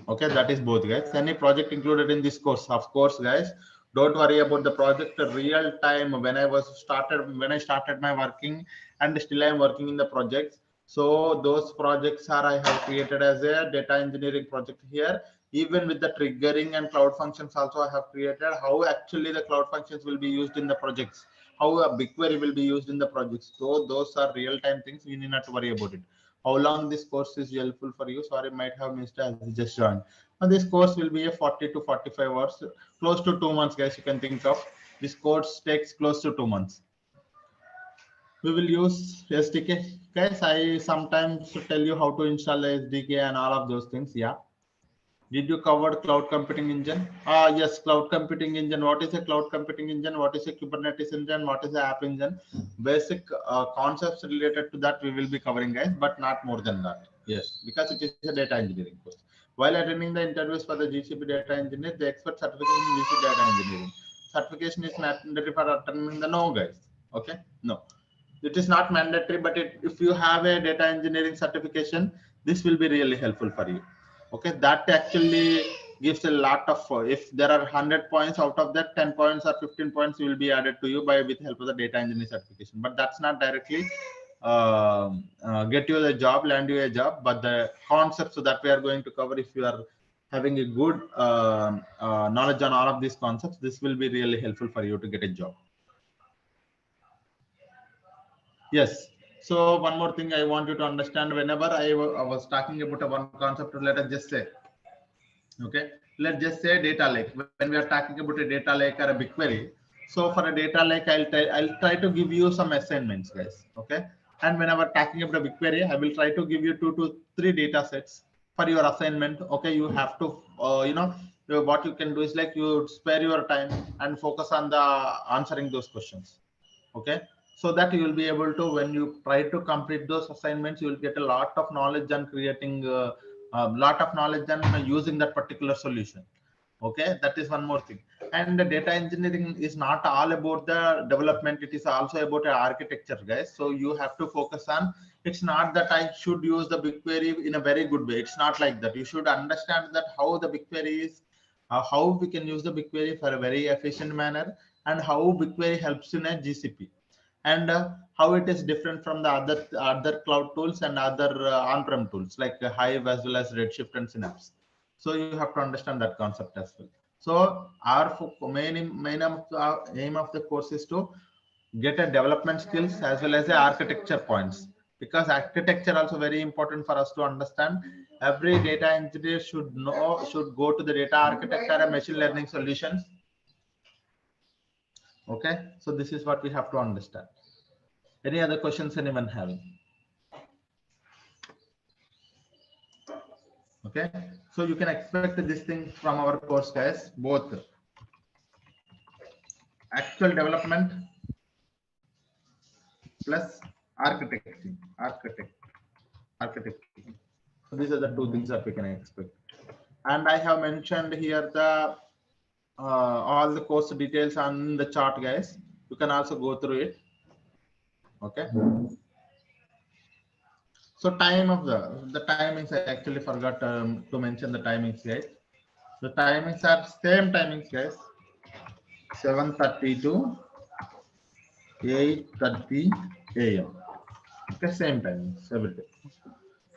Okay, that is both, guys. Any project included in this course? Of course, guys. Don't worry about the project. Real time when I started my working, and still I am working in the projects. So those projects are I have created as a data engineering project here. Even with the triggering and cloud functions also I have created how actually the cloud functions will be used in the projects, how a BigQuery will be used in the projects. So those are real time things. You need not to worry about it. How long this course is helpful for you? Sorry, might have missed as you just joined. And this course will be a 40 to 45 hours, close to 2 months, guys. You can think of this course takes close to 2 months. We will use SDK, guys. I sometimes tell you how to install the SDK and all of those things. Yeah. Did you cover cloud computing engine? Yes, cloud computing engine. What is a cloud computing engine? What is a Kubernetes engine? What is the app engine? Basic concepts related to that we will be covering, guys, but not more than that. Yes, because it is a data engineering course. While attending the interviews for the GCP data engineer, the expert certification in GCP data engineering. Certification is mandatory for attending the no, guys. Okay, no. It is not mandatory, but if you have a data engineering certification, this will be really helpful for you. Okay, that actually gives a lot of, if there are 100 points, out of that 10 points or 15 points will be added to you by with help of the data engineering certification. But that's not directly get you the job, land you a job, but the concepts that we are going to cover, if you are having a good knowledge on all of these concepts, this will be really helpful for you to get a job. Yes. So one more thing I want you to understand, whenever I was talking about one concept, let us just say, okay, let's just say data lake. When we are talking about a data lake or a BigQuery, so for a data lake, I'll try to give you some assignments, guys. Okay. And whenever talking about a BigQuery, I will try to give you 2 to 3 data sets for your assignment. Okay. You have to, what you can do is like you spare your time and focus on the answering those questions. Okay, so that you will be able to, when you try to complete those assignments, you will get a lot of knowledge and creating a lot of knowledge and using that particular solution. Okay, that is one more thing. And the data engineering is not all about the development, it is also about architecture, guys. So you have to focus on, it's not that I should use the BigQuery in a very good way. It's not like that. You should understand that how the BigQuery is, how we can use the BigQuery for a very efficient manner, and how BigQuery helps in a GCP, and how it is different from the other cloud tools and other on-prem tools like Hive as well as Redshift and Synapse. So you have to understand that concept as well. So our aim of the course is to get a development skills as well as the architecture points, because architecture also very important for us to understand. Every data engineer should go to the data architecture and machine learning solutions. Okay, so this is what we have to understand. Any other questions anyone having? Okay, so you can expect this thing from our course, guys, both actual development plus architecting. So these are the two things that we can expect. And I have mentioned here the all the course details on the chart, guys. You can also go through it. Okay. So time of the timings, I actually forgot to mention the timings, guys. The timings are same timings, guys. 7:30 to 8:30 a.m. Okay, same timings every day.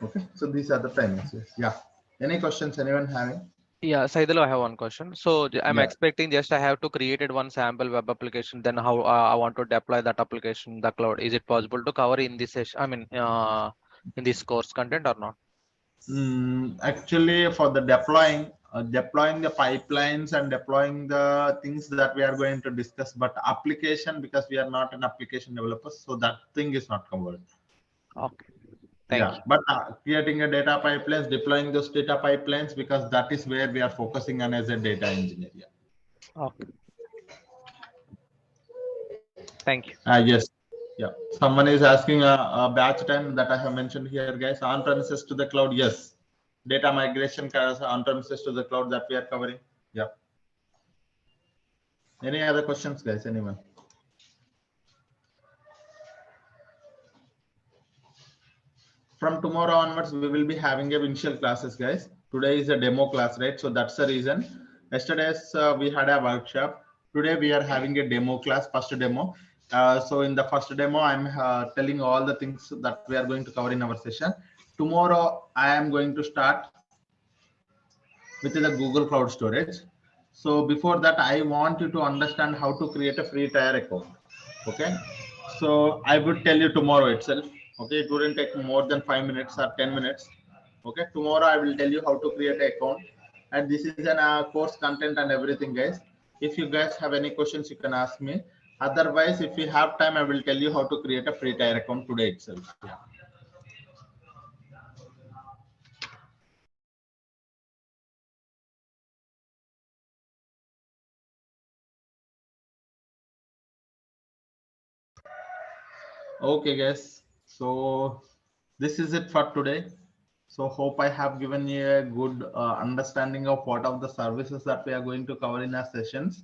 Okay, so these are the timings. Yes. Yeah. Any questions anyone having? Yeah, Saidhul, I have one question. So I'm Yeah. expecting just I have to create one sample web application. Then how I want to deploy that application in the cloud? Is it possible to cover in this session? I mean, in this course content or not? Actually, for the deploying the pipelines and deploying the things that we are going to discuss, but application, because we are not an application developer, so that thing is not covered. Okay, thank you. But creating a data pipelines, deploying those data pipelines, because that is where we are focusing on as a data engineer. Yeah. Okay, thank you. Yes. Yeah. Someone is asking a batch time that I have mentioned here, guys. On premises to the cloud, yes. Data migration on premises to the cloud that we are covering. Yeah. Any other questions, guys? Anyone? From tomorrow onwards, we will be having a initial classes, guys. Today is a demo class, right? So that's the reason. Yesterday's we had a workshop. Today we are having a demo class, first demo. So in the first demo, I'm telling all the things that we are going to cover in our session. Tomorrow, I am going to start with the Google Cloud Storage. So before that, I want you to understand how to create a free tier account. Okay. So I would tell you tomorrow itself. Okay. It wouldn't take more than 5 minutes or 10 minutes. Okay. Tomorrow I will tell you how to create an account. And this is an course content and everything, guys. If you guys have any questions, you can ask me. Otherwise, if you have time, I will tell you how to create a free tier account today itself. Yeah. Okay, guys. So this is it for today. So hope I have given you a good understanding of what are the services that we are going to cover in our sessions,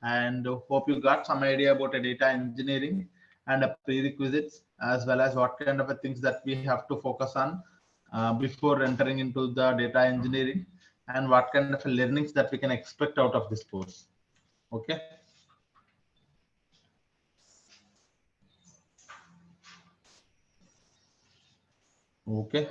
and hope you got some idea about a data engineering and a prerequisites, as well as what kind of things that we have to focus on before entering into the data engineering, and what kind of learnings that we can expect out of this course. Okay. Okay.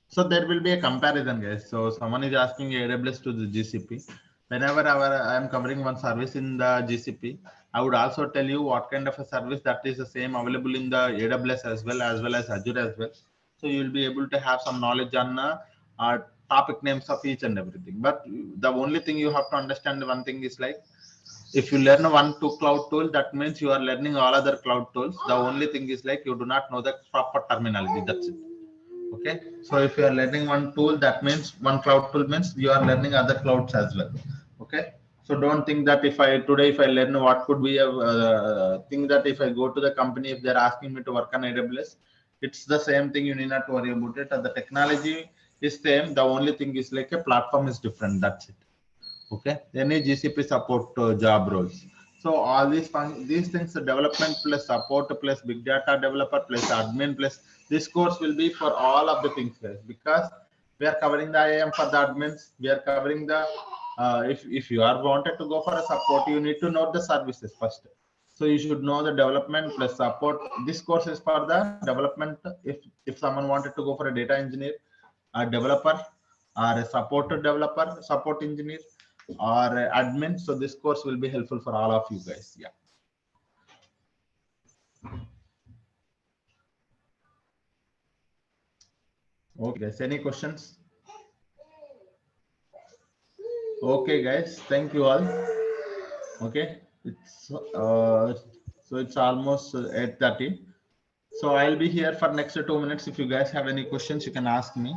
So there will be a comparison, guys. So someone is asking AWS to the GCP. Whenever I am covering one service in the GCP, I would also tell you what kind of a service that is the same available in the AWS as well as Azure as well. So you will be able to have some knowledge on topic names of each and everything. But the only thing you have to understand, one thing is like, if you learn two cloud tool, that means you are learning all other cloud tools. The only thing is like you do not know the proper terminology. That's it. Okay, so if you are learning one tool, that means one cloud tool means you are learning other clouds as well. Okay, so don't think that if I learn what could be a thing, that if I go to the company, if they're asking me to work on AWS, it's the same thing. You need not worry about it. The technology is same. The only thing is like a platform is different. That's it. Okay, any GCP support job roles. So all these things, development plus support plus big data developer plus admin plus, this course will be for all of the things, guys, because we are covering the IAM for the admins. We are covering the if you are wanted to go for a support, you need to know the services first. So you should know the development plus support. This course is for the development. If someone wanted to go for a data engineer, a developer, or a support developer, support engineer, or admin. So this course will be helpful for all of you guys. Yeah. Okay, guys. Any questions? Okay, guys. Thank you all. Okay. So it's almost 8:30. So I'll be here for next 2 minutes. If you guys have any questions, you can ask me.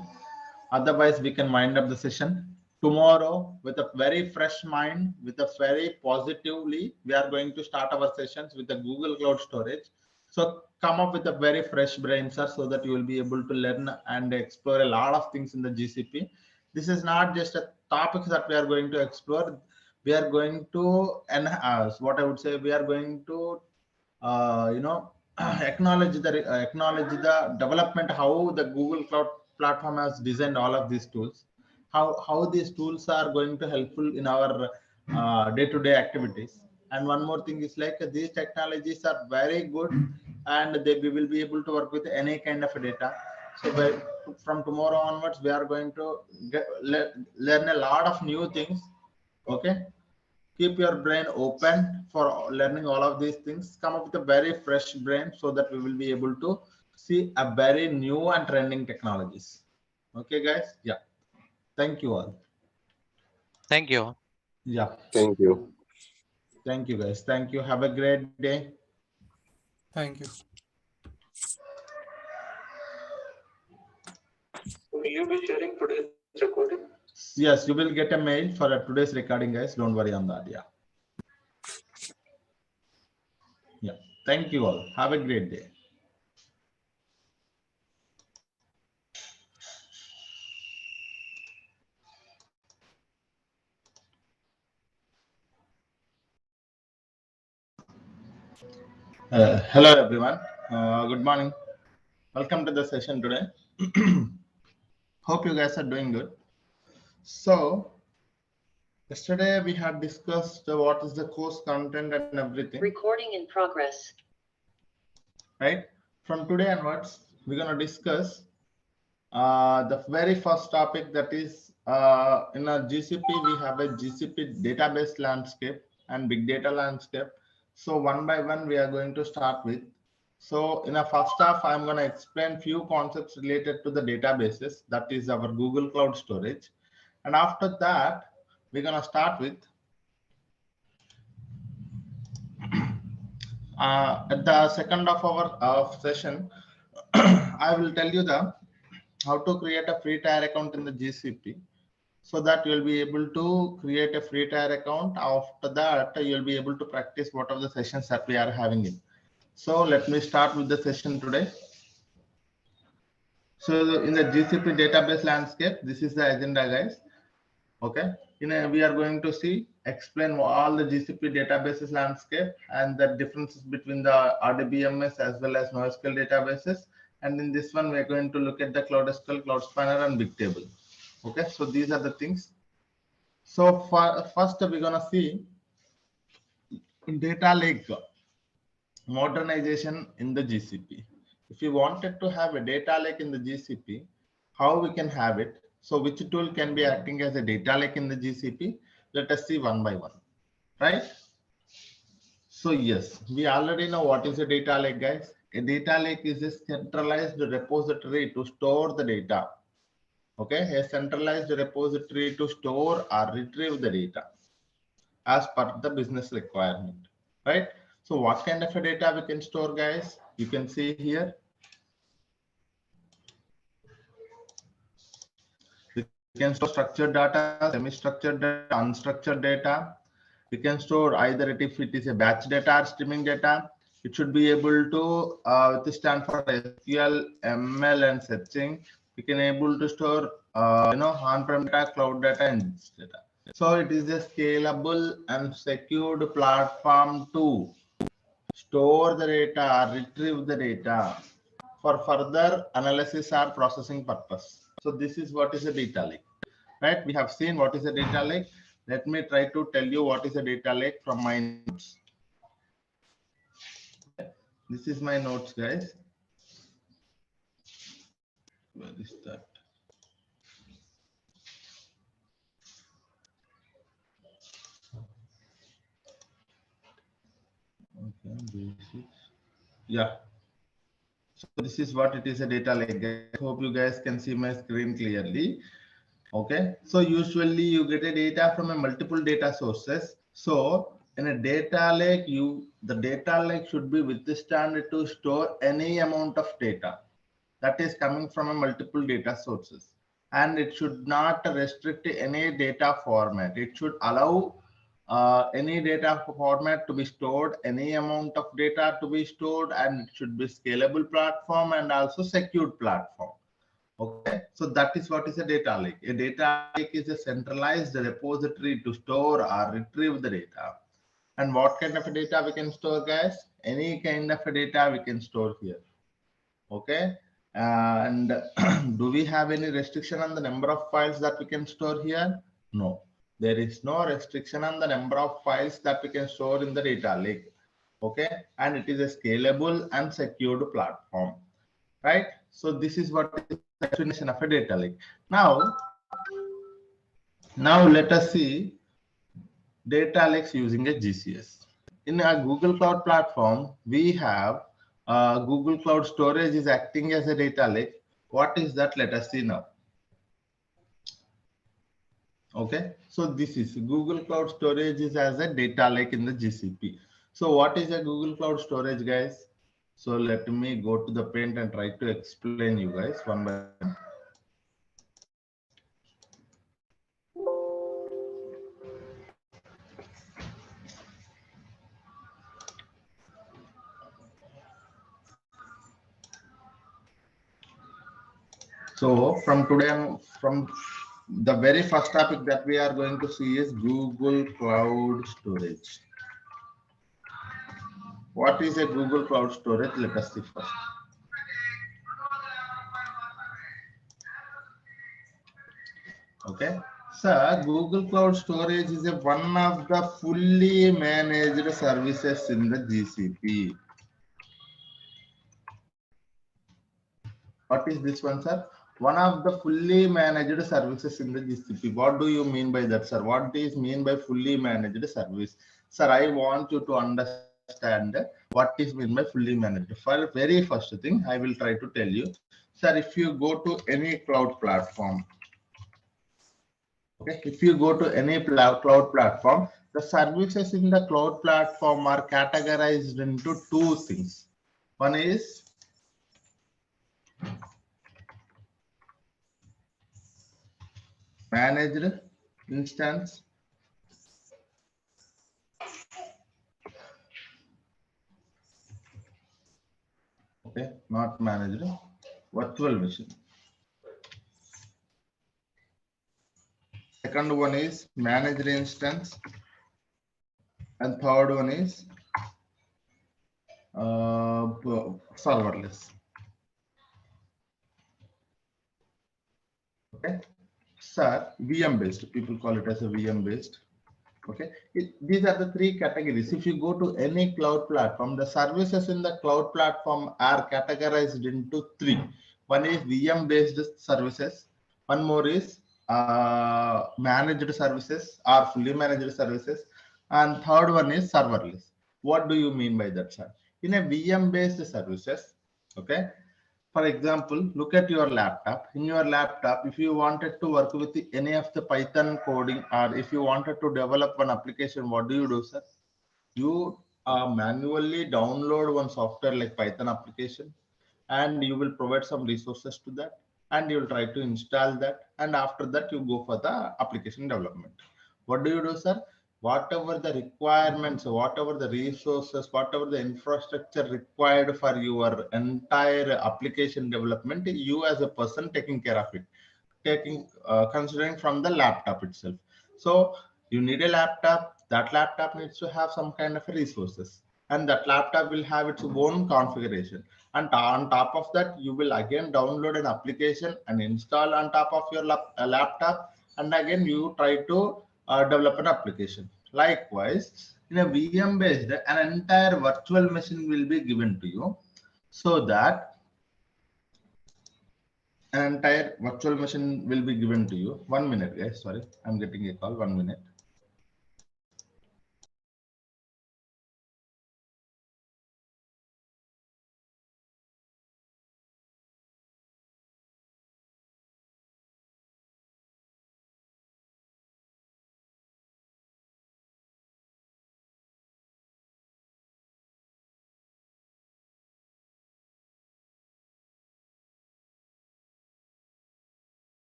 Otherwise, we can wind up the session. Tomorrow, with a very fresh mind, with a very positively, we are going to start our sessions with the Google Cloud Storage. So come up with a very fresh brain, sir, so that you will be able to learn and explore a lot of things in the GCP. This is not just a topic that we are going to explore. We are going to enhance, what I would say, we are going to, acknowledge the development, how the Google Cloud platform has designed all of these tools, how these tools are going to helpful in our day-to-day activities. And one more thing is like these technologies are very good, and we will be able to work with any kind of data. So from tomorrow onwards, we are going to learn a lot of new things. Okay. Keep your brain open for learning all of these things. Come up with a very fresh brain so that we will be able to see a very new and trending technologies. Okay, guys. Yeah. Thank you all. Thank you. Yeah. Thank you. Thank you, guys. Thank you. Have a great day. Thank you. Will you be sharing today's recording? Yes, you will get a mail for today's recording, guys. Don't worry on that. Yeah. Yeah. Thank you all. Have a great day. Hello, everyone. Good morning. Welcome to the session today. Hope you guys are doing good. So, yesterday we had discussed what is the course content and everything. Recording in progress. Right? From today onwards, we're going to discuss the very first topic, that is in a GCP, we have a GCP database landscape and big data landscape. So one by one, we are going to start with. So in a first half, I'm going to explain few concepts related to the databases, that is our Google Cloud Storage. And after that, we're going to start with at the second of our session, I will tell you how to create a free tier account in the GCP, so that you'll be able to create a free tier account. After that, you'll be able to practice what are the sessions that we are having in. So let me start with the session today. So in the GCP database landscape, this is the agenda, guys. Okay. We are going to explain all the GCP databases landscape and the differences between the RDBMS as well as NoSQL databases. And in this one, we're going to look at the CloudSQL, Cloud Spanner, and Bigtable. Okay, so these are the things. So first, we're gonna see in data lake modernization in the GCP. If you wanted to have a data lake in the GCP, how we can have it? So which tool can be acting as a data lake in the GCP? Let us see one by one, right? So yes, we already know what is a data lake, guys. A data lake is a centralized repository to store the data. Okay, a centralized repository to store or retrieve the data as per the business requirement, right? So what kind of a data we can store, guys? You can see here. We can store structured data, semi-structured data, unstructured data. We can store either if it is a batch data or streaming data. It should be able to stand for SQL, ML, and searching. We can able to store on-prem data, cloud data, and data. So it is a scalable and secured platform to store the data, retrieve the data for further analysis or processing purpose. So this is what is a data lake, right? We have seen what is a data lake. Let me try to tell you what is a data lake from my notes. This is my notes, guys. Where is that? Yeah. So this is what it is, a data lake. I hope you guys can see my screen clearly. Okay. So usually you get a data from a multiple data sources. So in a data lake, the data lake should be withstand to store any amount of data that is coming from a multiple data sources, and it should not restrict any data format. It should allow any data format to be stored, any amount of data to be stored, and it should be scalable platform and also secured platform. Okay, so that is what is a data lake. A data lake is a centralized repository to store or retrieve the data. And what kind of data we can store, guys? Any kind of data we can store here. Okay, and do we have any restriction on the number of files that we can store here? No, there is no restriction on the number of files that we can store in the data lake. Okay, and it is a scalable and secured platform, right? So this is what is the definition of a data lake. Now let us see data lakes using a GCS. In a Google Cloud platform, we have Google Cloud Storage is acting as a data lake. What is that? Let us see now. Okay, so this is Google Cloud Storage is as a data lake in the GCP. So what is a Google Cloud Storage, guys? So let me go to the paint and try to explain you guys one by one. So from today, from the very first topic that we are going to see is Google Cloud Storage. What is a Google Cloud Storage? Let us see first. Okay, so Google Cloud Storage is one of the fully managed services in the GCP. What is this one, sir? One of the fully managed services in the GCP. What do you mean by that, sir? What is mean by fully managed service? Sir, I want you to understand what is mean by fully managed. For very first thing, I will try to tell you. Sir, if you go to any cloud platform, okay, if you go to any cloud platform, the services in the cloud platform are categorized into two things. One is managed instance, okay, not managed, virtual machine. Second one is managed instance, and third one is serverless. Okay, sir, VM based. People call it as a VM based. Okay, these are the three categories. If you go to any cloud platform, the services in the cloud platform are categorized into three. One is VM based services. One more is managed services or fully managed services, and third one is serverless. What do you mean by that, sir? In a VM based services, okay, for example, look at your laptop. In your laptop, if you wanted to work with any of the Python coding, or if you wanted to develop one application, what do you do, sir? You manually download one software like Python application, and you will provide some resources to that, and you will try to install that, and after that you go for the application development. What do you do, sir? Whatever the requirements, whatever the resources, whatever the infrastructure required for your entire application development, you as a person taking care of it, taking considering from the laptop itself. So you need a laptop. That laptop needs to have some kind of resources, and that laptop will have its own configuration. And on top of that, you will again download an application and install on top of your laptop, and again you try to develop an application. Likewise, in a VM based, an entire virtual machine will be given to you, so that an entire virtual machine will be given to you. 1 minute, guys. Sorry, I'm getting a call. 1 minute.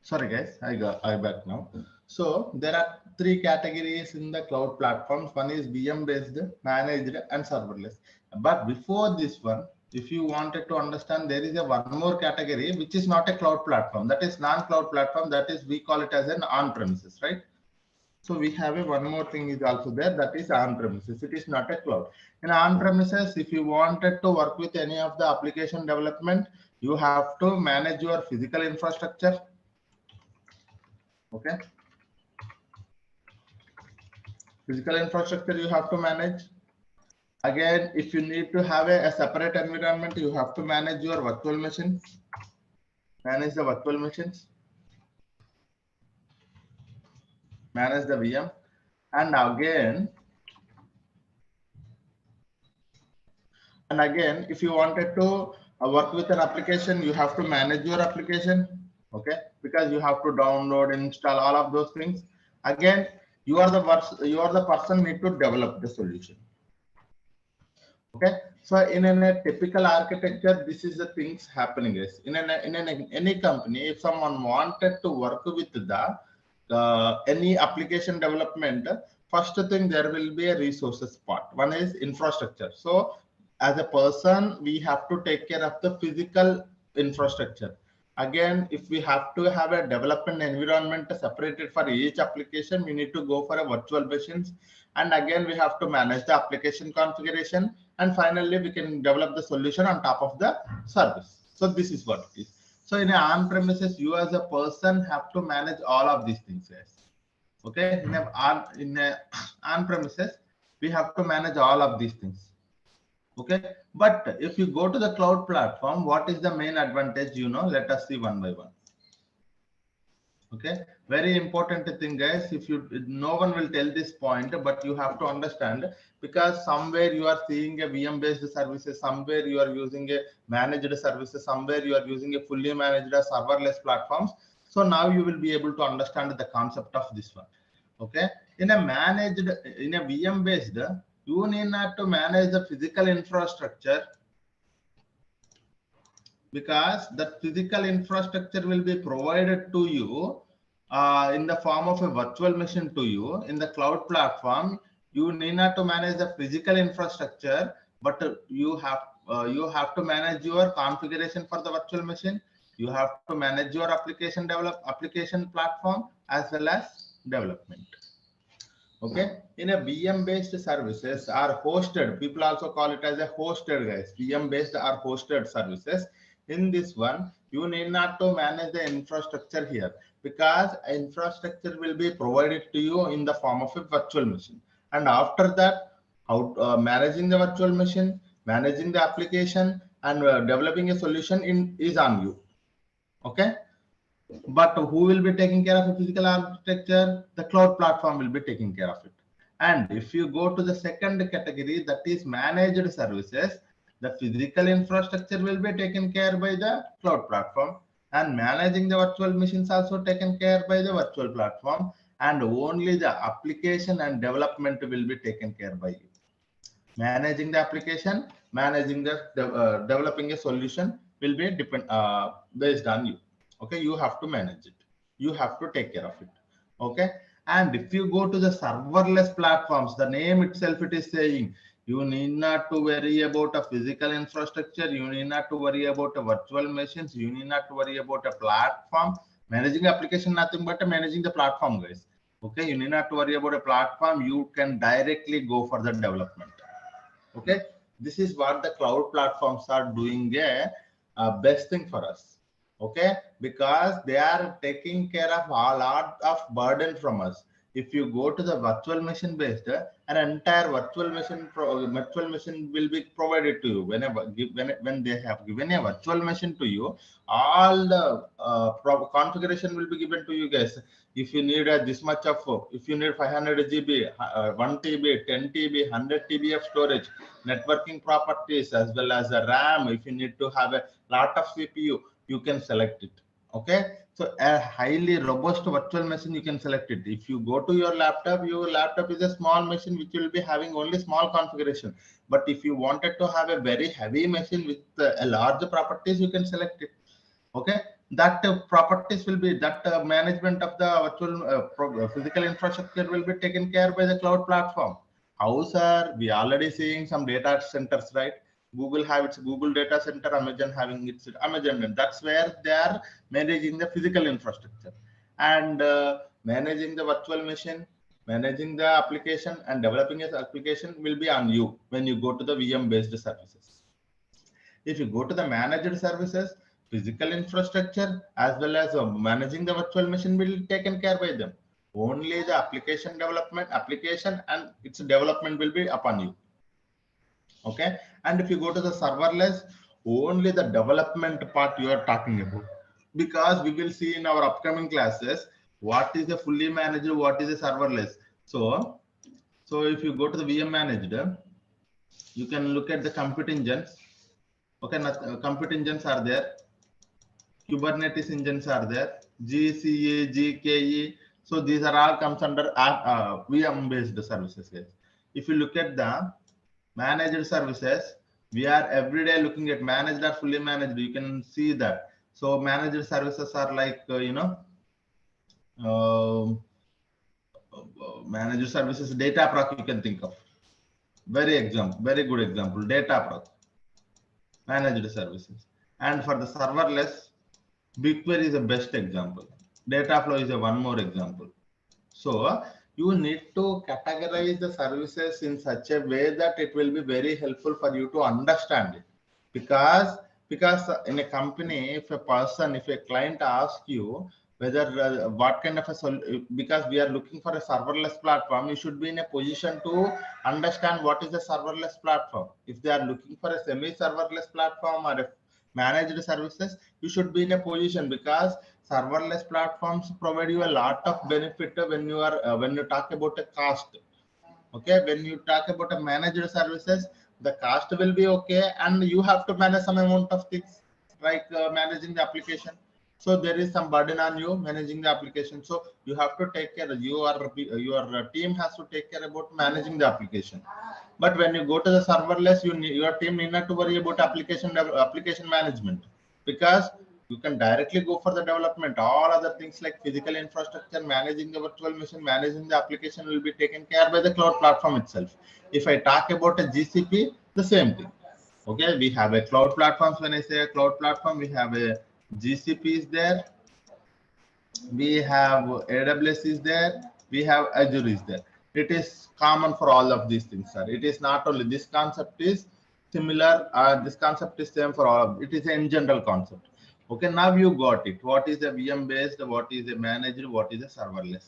Sorry guys, I back now. So there are three categories in the cloud platforms. One is VM based, managed, and serverless. But before this one, if you wanted to understand, there is a one more category which is not a cloud platform, that is non-cloud platform, that is we call it as an on-premises, right? So we have a one more thing is also there, that is on-premises. It is not a cloud. In on-premises, if you wanted to work with any of the application development, you have to manage your physical infrastructure. Okay. Physical infrastructure you have to manage. Again, if you need to have a separate environment, you have to manage your virtual machine. Manage the virtual machines. Manage the VM. And again, if you wanted to work with an application, you have to manage your application. Okay, because you have to download, install, all of those things. Again, you are the person need to develop the solution. Okay, so in a typical architecture, this is the things happening is in any company. If someone wanted to work with the any application development, first thing there will be a resources part. One is infrastructure. So as a person, we have to take care of the physical infrastructure. Again, if we have to have a development environment separated for each application, we need to go for a virtual machines. And again, we have to manage the application configuration. And finally, we can develop the solution on top of the service. So this is what it is. So in on-premises, you as a person have to manage all of these things. Yes. Okay. In on-premises, we have to manage all of these things. Okay, but if you go to the cloud platform, what is the main advantage? Let us see one by one. Okay, very important thing, guys. No one will tell this point, but you have to understand, because somewhere you are seeing a VM based services, somewhere you are using a managed services, somewhere you are using a fully managed serverless platforms. So now you will be able to understand the concept of this one. Okay, in a VM based, you need not to manage the physical infrastructure, because the physical infrastructure will be provided to you in the form of a virtual machine to you. In the cloud platform, you need not to manage the physical infrastructure, but you have to manage your configuration for the virtual machine. You have to manage your application platform as well as development. Okay, in a VM based services are hosted, people also call it as a hosted, guys. VM based are hosted services. In this one, you need not to manage the infrastructure here, because infrastructure will be provided to you in the form of a virtual machine. And after that, managing the virtual machine, managing the application, and developing a solution is on you. Okay. But who will be taking care of the physical architecture? The cloud platform will be taking care of it. And if you go to the second category, that is managed services, the physical infrastructure will be taken care by the cloud platform, and managing the virtual machines also taken care by the virtual platform, and only the application and development will be taken care by you. Managing the application, managing the developing a solution will be based on you. Okay, you have to manage it, you have to take care of it. Okay, and if you go to the serverless platforms, the name itself it is saying, you need not to worry about a physical infrastructure, you need not to worry about a virtual machines, you need not to worry about a platform. Managing application, nothing but managing the platform, guys. Okay, you need not to worry about a platform, you can directly go for the development. Okay, this is what the cloud platforms are doing a best thing for us. Okay, because they are taking care of a lot of burden from us. If you go to the virtual machine based, an entire virtual machine will be provided to you. When they have given a virtual machine to you, all the configuration will be given to you, guys. If you need this much of, if you need 500 GB, 1 TB, 10 TB, 100 TB of storage, networking properties, as well as the RAM, if you need to have a lot of CPU, you can select it. Okay, so a highly robust virtual machine, you can select it. If you go to your laptop is a small machine which will be having only small configuration. But if you wanted to have a very heavy machine with a large properties, you can select it. Okay, that properties will be that management of the virtual physical infrastructure will be taken care by the cloud platform. How, sir? We already seeing some data centers, right? Google have its Google data center, Amazon having its Amazon, and that's where they are managing the physical infrastructure and managing the virtual machine, managing the application, and developing an application will be on you when you go to the VM based services. If you go to the managed services, physical infrastructure as well as managing the virtual machine will be taken care by them. Only the application and its development will be upon you. Okay. And if you go to the serverless, only the development part you are talking about. Because we will see in our upcoming classes what is a fully managed, what is a serverless. So if you go to the VM managed, you can look at the compute engines. Okay, compute engines are there. Kubernetes engines are there. GCA, GKE. So these are all comes under VM based services. Guys. If you look at the managed services, we are every day looking at managed or fully managed. You can see that. So managed services are like managed services, Dataproc you can think of. Very good example, Dataproc, managed services. And for the serverless, BigQuery is the best example. Dataflow is one more example. So you need to categorize the services in such a way that it will be very helpful for you to understand it. Because in a company, if a client asks you whether what kind of because we are looking for a serverless platform, you should be in a position to understand what is the serverless platform. If they are looking for a semi-serverless platform or a managed services, you should be in a position because serverless platforms provide you a lot of benefit when you are when you talk about a cost. Okay, when you talk about a managed services, the cost will be okay, and you have to manage some amount of things like managing the application. So there is some burden on you managing the application. So you have to take care. Your team has to take care about managing the application. But when you go to the serverless, your team need not to worry about application management because you can directly go for the development. All other things like physical infrastructure, managing the virtual machine, managing the application will be taken care by the cloud platform itself. If I talk about a GCP, the same thing. Okay, we have a cloud platform. When I say a cloud platform, we have a GCP is there, we have AWS is there, we have Azure is there. It is common for all of these things, sir. It is not only this concept is similar, this concept is same for all of it. Is in general concept. Okay, now you got it. What is a VM based, what is a managed, what is a serverless.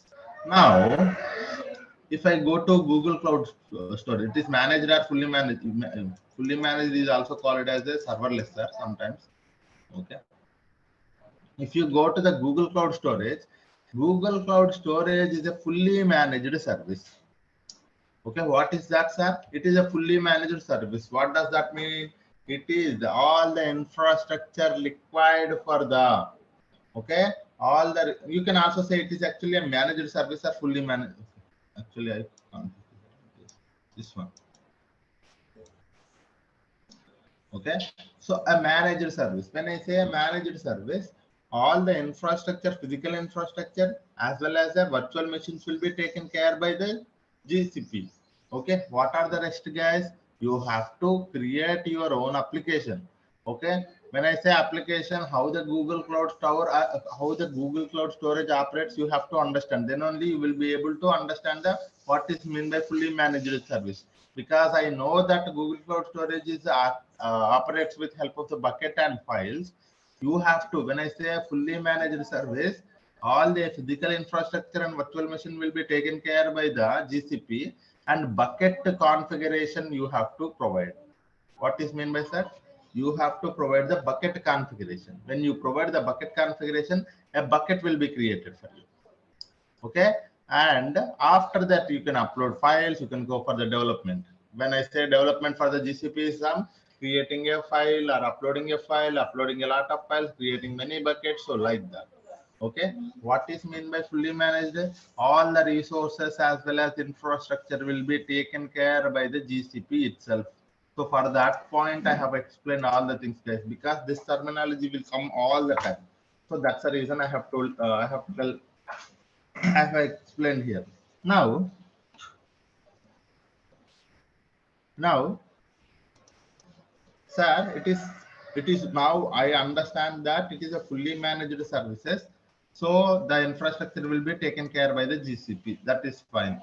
Now, if I go to Google Cloud Storage, it is managed or fully managed. Fully managed is also called as a serverless, sir, sometimes. Okay. If you go to the Google Cloud Storage is a fully managed service. Okay, what is that, sir? It is a fully managed service. What does that mean? It is all the infrastructure required for the, okay, all the, you can also say it is actually a managed service or fully managed. Actually, I can't. This one. Okay, so a managed service. When I say a managed service, all the infrastructure, physical infrastructure, as well as the virtual machines will be taken care by the GCP. Okay, what are the rest, guys? You have to create your own application. Okay, when I say application, how the Google Cloud Storage operates, you have to understand. Then only you will be able to understand what is meant by fully managed service. Because I know that Google Cloud Storage is operates with help of the bucket and files. You have to, when I say a fully managed service, all the physical infrastructure and virtual machine will be taken care by the GCP, and bucket configuration you have to provide. What is meant by that? You have to provide the bucket configuration. When you provide the bucket configuration, a bucket will be created for you. Okay, and after that you can upload files, you can go for the development. When I say development for the GCP is creating a file or uploading a file, uploading a lot of files, creating many buckets, so like that. Okay, what is meant by fully managed? All the resources as well as infrastructure will be taken care by the GCP itself. So for that point, I have explained all the things, guys, because this terminology will come all the time. So that's the reason I have told, I have explained here. Now, sir, it is now I understand that it is a fully managed services. So the infrastructure will be taken care by the GCP. That is fine.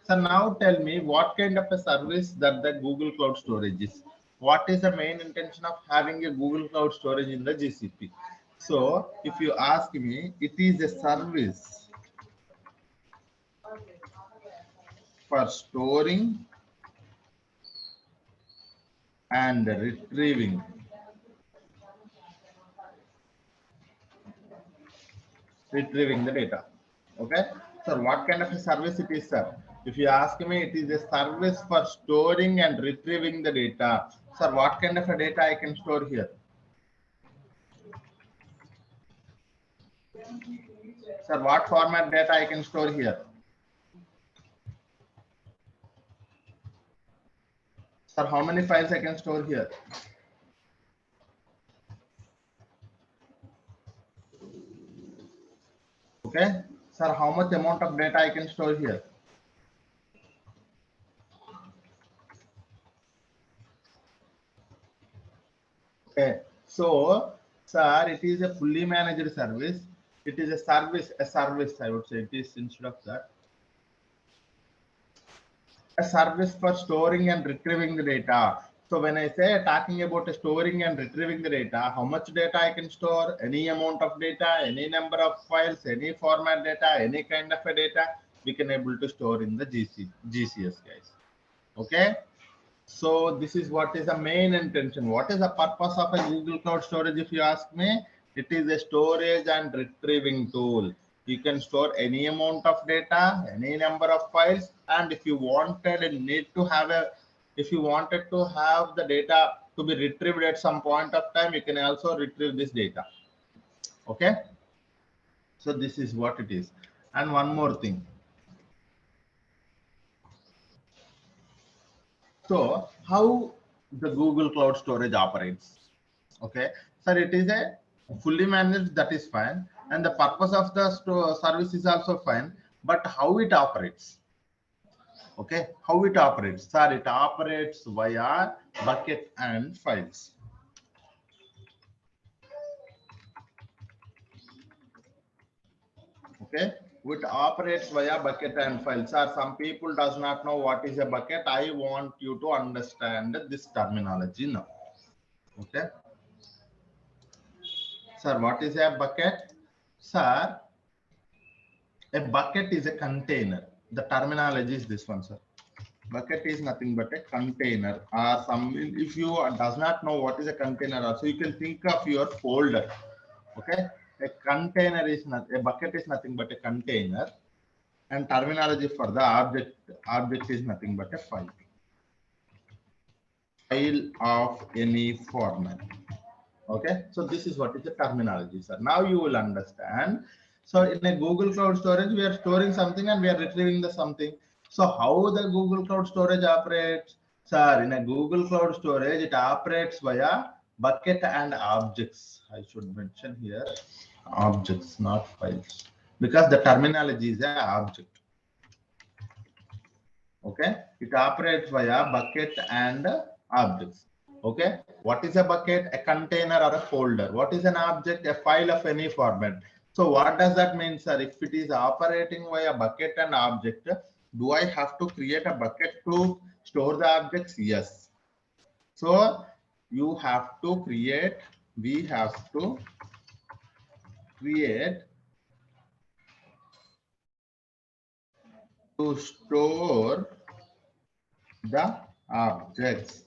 So now tell me what kind of a service that the Google Cloud Storage is. What is the main intention of having a Google Cloud Storage in the GCP? So if you ask me, it is a service for storing and retrieving the data. Okay. So what kind of a service it is, sir? If you ask me, it is a service for storing and retrieving the data. Sir, what kind of a data I can store here? Sir, what format data I can store here? Sir, how many files I can store here? Okay. Sir, how much amount of data I can store here? Okay. So, sir, it is a fully managed service. It is a service, I would say it is instead of that. A service for storing and retrieving the data. So when I say talking about storing and retrieving the data, how much data I can store, any amount of data, any number of files, any format data, any kind of a data, we can able to store in the GCS, guys. Okay. So this is what is the main intention. What is the purpose of a Google Cloud Storage? If you ask me, it is a storage and retrieving tool. You can store any amount of data, any number of files, and if you wanted and need to have if you wanted to have the data to be retrieved at some point of time, you can also retrieve this data. Okay. So this is what it is. And one more thing. So how the Google Cloud Storage operates? Okay, sir, it is a fully managed, that is fine, and the purpose of the service is also fine, but how it operates? Okay, how it operates? Sir, it operates via bucket and files. Okay, it operates via bucket and files. Sir, some people does not know what is a bucket. I want you to understand this terminology now. Okay. Sir, what is a bucket? Sir, a bucket is a container. The terminology is this one, sir. Bucket is nothing but a container. Or if you does not know what is a container, also you can think of your folder. Okay, a container is not a bucket is nothing but a container, and terminology for the object is nothing but a file of any format. Okay, so this is what is the terminology, sir. Now you will understand. So in a Google Cloud Storage, we are storing something and we are retrieving the something. So how the Google Cloud Storage operates? Sir, in a Google Cloud Storage, it operates via bucket and objects. I should mention here objects, not files, because the terminology is an object. Okay, it operates via bucket and objects. Okay, what is a bucket? A container or a folder. What is an object? A file of any format. So what does that mean, sir? If it is operating via bucket and object, do I have to create a bucket to store the objects? Yes. So you have to create, we have to create to store the objects.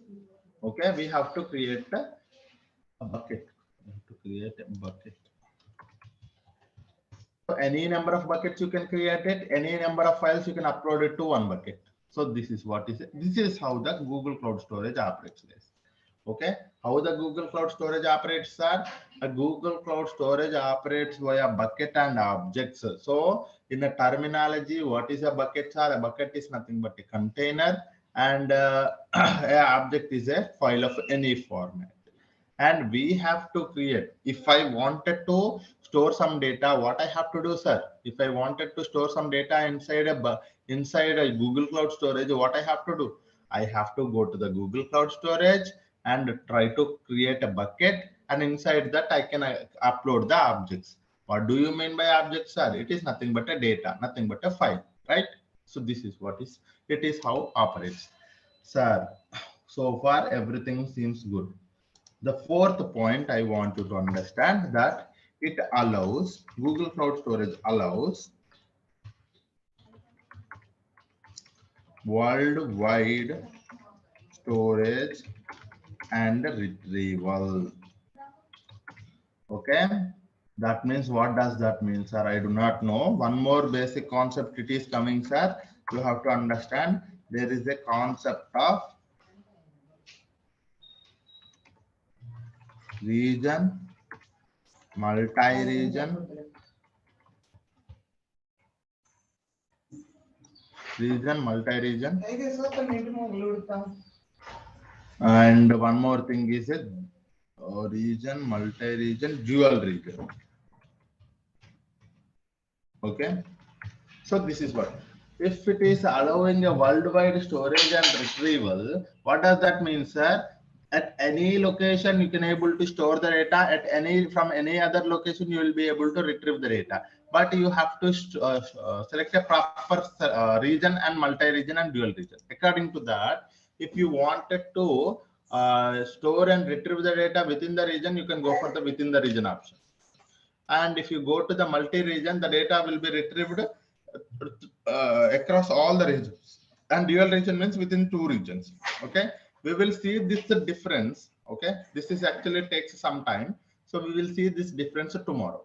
Okay, we have to create a bucket. We have to create a bucket. So any number of buckets you can create it, any number of files you can upload it to one bucket. So this is what is it. This is how the Google Cloud Storage operates, guys. Okay, how the Google Cloud Storage operates, sir? A Google Cloud Storage operates via bucket and objects. So in the terminology, what is a bucket, sir? A bucket is nothing but a container, and an object is a file of any format. and we have to create. If I wanted to store some data, what I have to do, sir? If I wanted to store some data inside a Google Cloud Storage, what I have to do? I have to go to the Google Cloud Storage and try to create a bucket, and inside that I can upload the objects. What do you mean by objects, sir? It is nothing but a data, nothing but a file, right? So this is what is, it is how operates. Sir, so far everything seems good. The fourth point I want you to understand that it allows, Google Cloud Storage allows worldwide storage and retrieval. Okay, that means, what does that mean, sir? I do not know. One more basic concept it is coming, sir. You have to understand, there is a concept of region, multi-region, multi-region, and one more thing is a region, multi-region, dual region. Okay, so this is what, if it is allowing a worldwide storage and retrieval, what does that mean, sir? At any location you can able to store the data, at any, from any other location you will be able to retrieve the data, but you have to select a proper region and multi-region and dual region. According to that, if you wanted to store and retrieve the data within the region, you can go for the within the region option. And if you go to the multi-region, the data will be retrieved across all the regions. And dual region means within two regions. Okay, we will see this difference. Okay, this is actually takes some time, so we will see this difference tomorrow.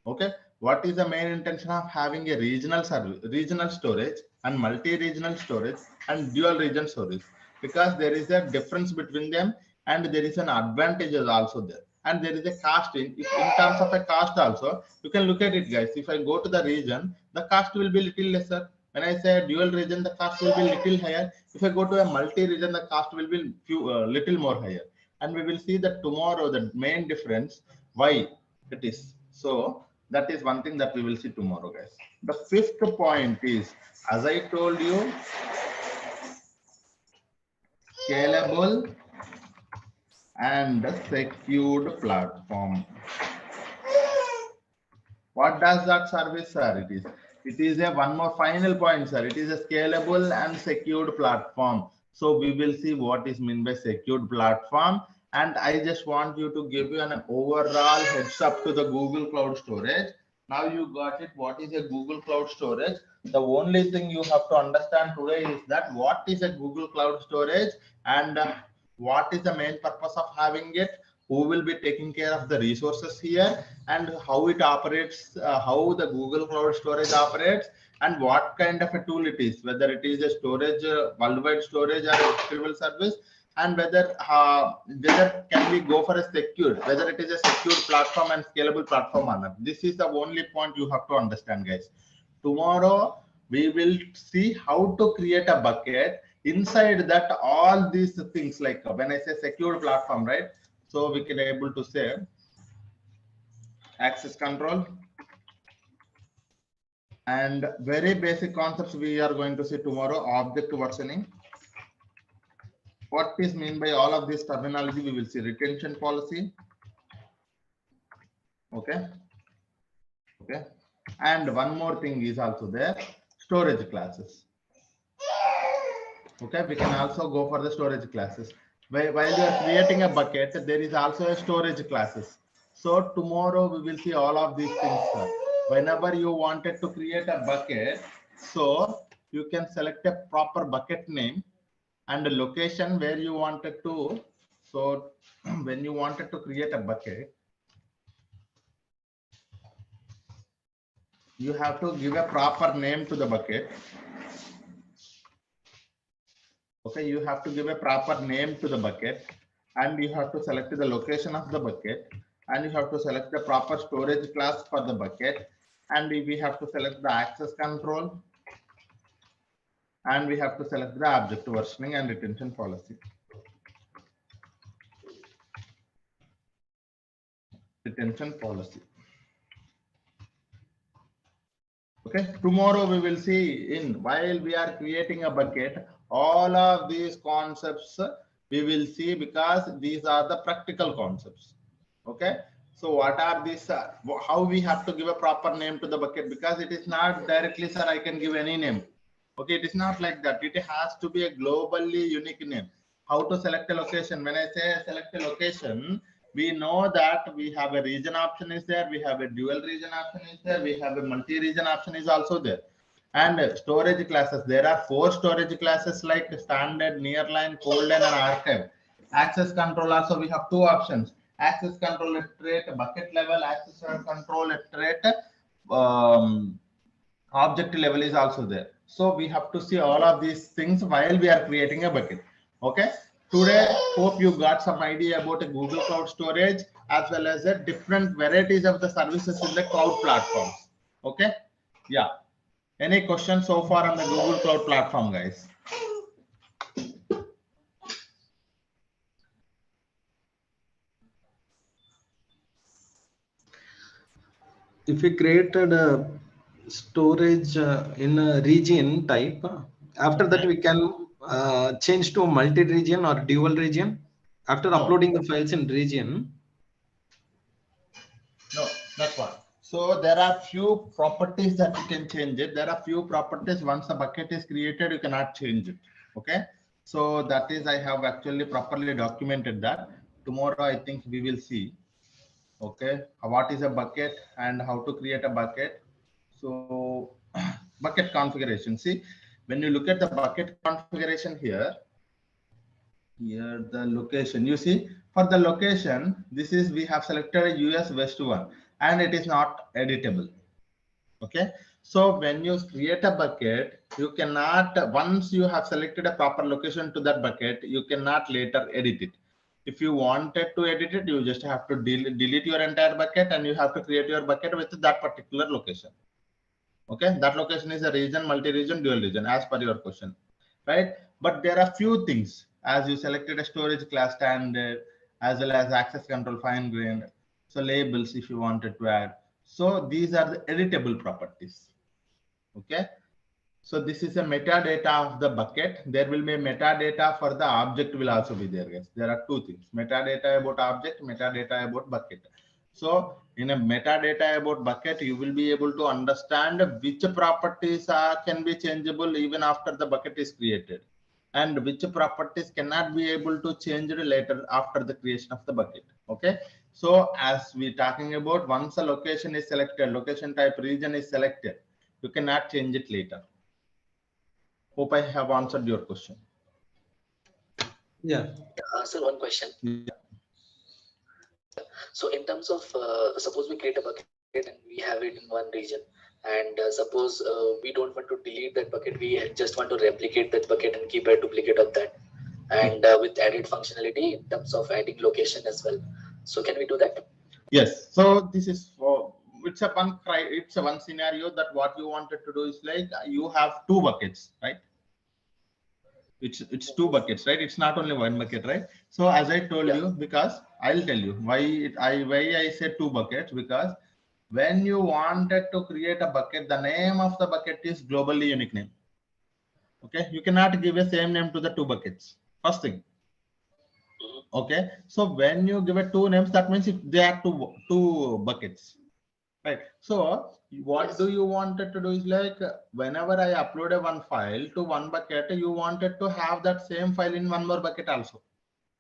Okay, what is the main intention of having a regional service, regional storage and multi-regional storage and dual region storage? Because there is a difference between them, and there is an advantage also there, and there is a cost in terms of a cost also. You can look at it, guys. If I go to the region, the cost will be little lesser. When I say dual region, the cost will be little higher. If I go to a multi-region, the cost will be little more higher. And we will see that tomorrow, the main difference, why it is. So that is one thing that we will see tomorrow, guys. The fifth point is, as I told you, scalable and secured platform. What does that service, sir? It is a one more final point, sir. It is a scalable and secured platform. So we will see what is meant by secured platform. And I just want you to give you an overall heads up to the Google Cloud Storage. Now you got it. What is a Google Cloud Storage? The only thing you have to understand today is that what is a Google Cloud Storage, and what is the main purpose of having it, who will be taking care of the resources here, and how it operates, how the Google Cloud Storage operates, and what kind of a tool it is, whether it is a storage, worldwide storage or a retrieval service, and whether can we go for a secured, whether it is a secured platform and scalable platform or not. This is the only point you have to understand, guys. Tomorrow we will see how to create a bucket. Inside that, all these things, like when I say secured platform, right? So we can able to say access control, and very basic concepts we are going to see tomorrow, object versioning. What is mean by all of this terminology? We will see retention policy. Okay. Okay. And one more thing is also there, storage classes. Okay, we can also go for the storage classes. While you are creating a bucket, there is also a storage classes. So tomorrow we will see all of these things, sir. Whenever you wanted to create a bucket, so you can select a proper bucket name and a location where you wanted to. So when you wanted to create a bucket, you have to give a proper name to the bucket. Okay, you have to give a proper name to the bucket, and you have to select the location of the bucket, and you have to select the proper storage class for the bucket, and we have to select the access control, and we have to select the object versioning and retention policy. retention policy. Okay, tomorrow we will see in while we are creating a bucket, all of these concepts we will see because these are the practical concepts. Okay, so what are these? How we have to give a proper name to the bucket, because it is not directly, sir, I can give any name. Okay, it is not like that. It has to be a globally unique name. How to select a location? When I say select a location, we know that we have a region option is there, we have a dual region option is there, we have a multi-region option is also there. And storage classes, there are 4 storage classes like standard, nearline, cold and archive. Access control also we have 2 options. Access control at rate bucket level, access control at rate object level is also there. So we have to see all of these things while we are creating a bucket. Okay, today hope you got some idea about a Google Cloud Storage as well as the different varieties of the services in the cloud platforms. Okay, yeah, any questions so far on the Google Cloud platform, guys? If we created a storage in a region type, after that we can change to multi-region or dual region after uploading the files in region. No, that's one. So there are few properties that you can change it. There are few properties once the bucket is created, you cannot change it. Okay. So that is, I have actually properly documented that. Tomorrow, I think we will see. Okay. What is a bucket and how to create a bucket. So bucket configuration. See, when you look at the bucket configuration here the location, you see for the location, this is we have selected a US West one and it is not editable. Okay, so when you create a bucket, you cannot, once you have selected a proper location to that bucket, you cannot later edit it. If you wanted to edit it, you just have to delete your entire bucket and you have to create your bucket with that particular location. Okay, that location is a region, multi-region, dual region as per your question, right? But there are few things, as you selected a storage class standard as well as access control fine grained, so labels if you wanted to add. So these are the editable properties. Okay, so this is a metadata of the bucket. There will be a metadata for the object will also be there, guys. There are 2 things: metadata about object, metadata about bucket. So in a metadata about bucket, you will be able to understand which properties can be changeable even after the bucket is created, and which properties cannot be able to change later after the creation of the bucket. Okay, so as we talking about, once a location is selected, location type region is selected, you cannot change it later. Hope I have answered your question. Yeah. Sir, one question. Yeah. So in terms of, suppose we create a bucket and we have it in one region, and suppose we don't want to delete that bucket, we just want to replicate that bucket and keep a duplicate of that, and with added functionality in terms of adding location as well. So can we do that? Yes. So this is for, it's a one scenario that what you wanted to do is like you have 2 buckets, right? It's 2 buckets, right? It's not only 1 bucket, right? So as I told you, because I'll tell you why I said 2 buckets, because when you wanted to create a bucket, the name of the bucket is globally unique name. Okay, you cannot give a same name to the 2 buckets. First thing. Okay, so when you give it 2 names, that means they are two buckets, right? So what do you wanted to do is like whenever I uploaded one file to one bucket, you wanted to have that same file in one more bucket also,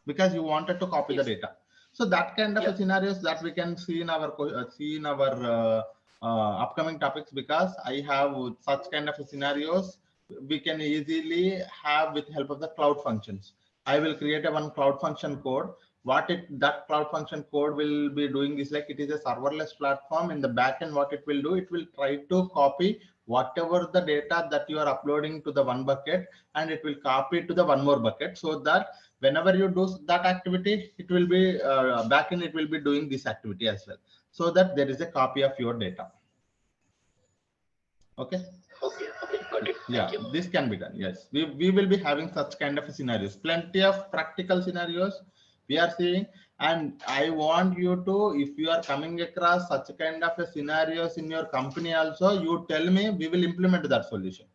because you wanted to copy the data. So that kind of scenarios that we can see in our upcoming topics, because I have such kind of scenarios we can easily have with help of the cloud functions. I will create a one cloud function code. That cloud function code will be doing is like, it is a serverless platform. In the backend, what it will do, it will try to copy whatever the data that you are uploading to the one bucket, and it will copy it to the one more bucket, so that whenever you do that activity, it will be backend, it will be doing this activity as well, so that there is a copy of your data. Okay. Okay, got it. Yeah, this can be done. Yes, we will be having such kind of scenarios, plenty of practical scenarios we are seeing. And I want you to, if you are coming across such kind of a scenarios in your company also, you tell me, we will implement that solution.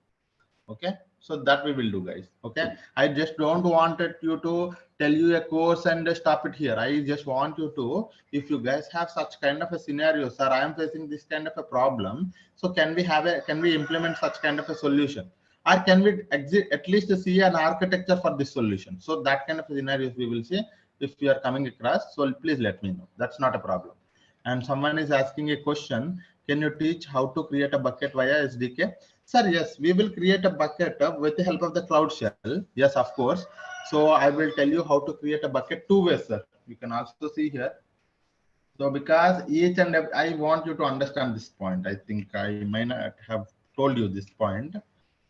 Okay, so that we will do, guys. Okay, I just don't wanted you to tell you a course and stop it here. I just want you to, if you guys have such kind of a scenario, sir, I am facing this kind of a problem, so can we implement such kind of a solution, or can we at least see an architecture for this solution? So that kind of scenarios we will see. If you are coming across, so please let me know. That's not a problem. And someone is asking a question, can you teach how to create a bucket via SDK? Sir, yes, we will create a bucket with the help of the Cloud Shell. Yes, of course. So I will tell you how to create a bucket two ways, sir. You can also see here. So because each and every, I want you to understand this point. I think I might not have told you this point.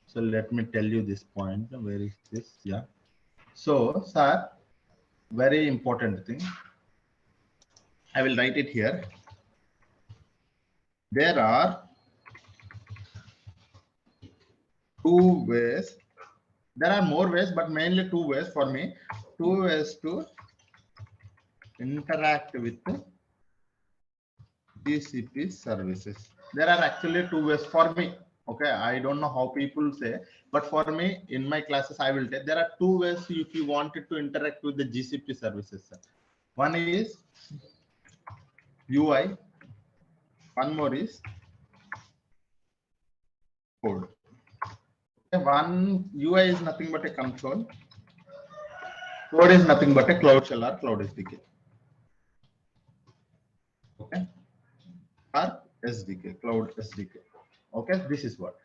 So let me tell you this point. Where is this? Yeah. So, sir, very important thing. I will write it here. There are two ways. There are more ways, but mainly two ways for me. Two ways to interact with GCP services. There are actually two ways for me. Okay, I don't know how people say, but for me, in my classes, I will tell there are two ways if you wanted to interact with the GCP services. One is UI, one more is code. Okay, one UI is nothing but a console. Code is nothing but a Cloud Shell or Cloud SDK. Okay, or SDK, Cloud SDK. Okay, this is what.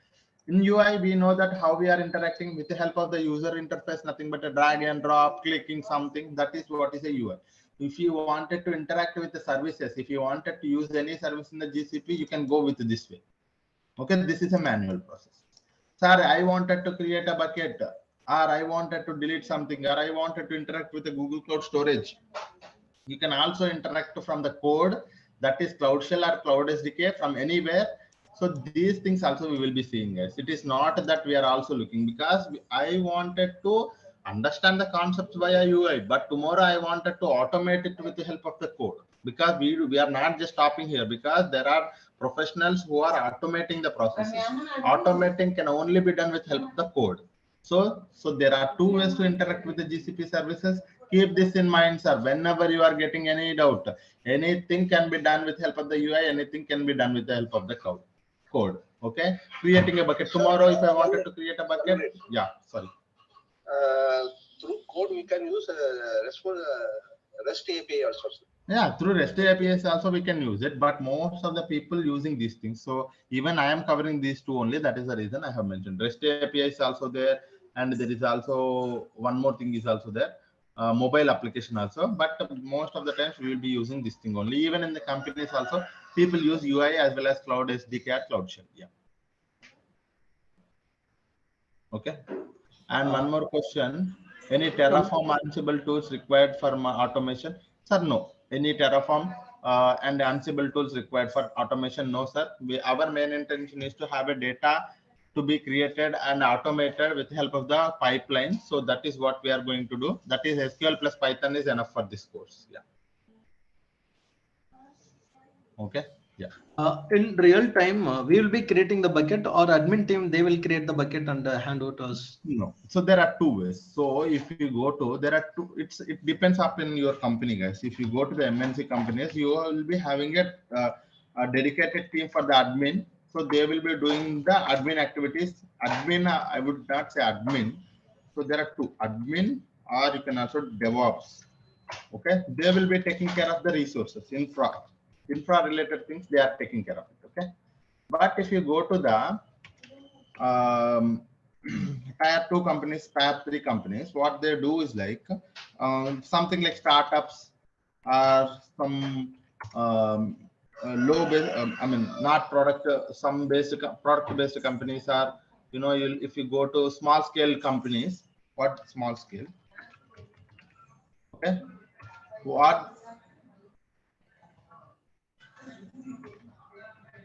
In UI, we know that how we are interacting with the help of the user interface, nothing but a drag and drop, clicking something. That is what is a UI. If you wanted to interact with the services, if you wanted to use any service in the GCP, you can go with this way. Okay, this is a manual process. Sir, I wanted to create a bucket, or I wanted to delete something, or I wanted to interact with the Google Cloud Storage. You can also interact from the code, that is Cloud Shell or Cloud SDK, from anywhere. So these things also we will be seeing, guys. It is not that we are also looking, because I wanted to understand the concepts via UI, but tomorrow I wanted to automate it with the help of the code, because we are not just stopping here, because there are professionals who are automating the processes. Automating can only be done with help of the code. So there are two ways to interact with the GCP services. Keep this in mind, sir. Whenever you are getting any doubt, anything can be done with help of the UI, anything can be done with the help of the code. Okay, creating a bucket. Tomorrow, if I wanted to create a bucket, yeah, sorry. Through code, we can use REST API also. Yeah, through REST APIs also we can use it, but most of the people using these things. So even I am covering these two only. That is the reason I have mentioned REST API is also there, and there is also one more thing is also there, mobile application also. But most of the times we will be using this thing only. Even in the companies also, people use UI as well as Cloud SDK or Cloud Shell. Yeah. Okay. And one more question: any Terraform Ansible tools required for automation? Sir, no. Any Terraform and Ansible tools required for automation? No, sir. Our main intention is to have a data to be created and automated with the help of the pipeline. So that is what we are going to do. That is SQL plus Python is enough for this course. Yeah. Okay. Yeah. In real time, we will be creating the bucket, or admin team, they will create the bucket and hand over to us. No. So there are two ways. So if you go to, there are two, it depends upon your company, guys. If you go to the MNC companies, you will be having a dedicated team for the admin. So they will be doing the admin activities. Admin, I would not say admin. So there are two, admin, or you can also DevOps. Okay. They will be taking care of the resources, infra related things. They are taking care of it. Okay. But if you go to the tier 2 companies, tier 3 companies, what they do is like something like startups or some low base, I mean, not product, some basic product based companies are, you know, if you go to small scale companies, what small scale? Okay.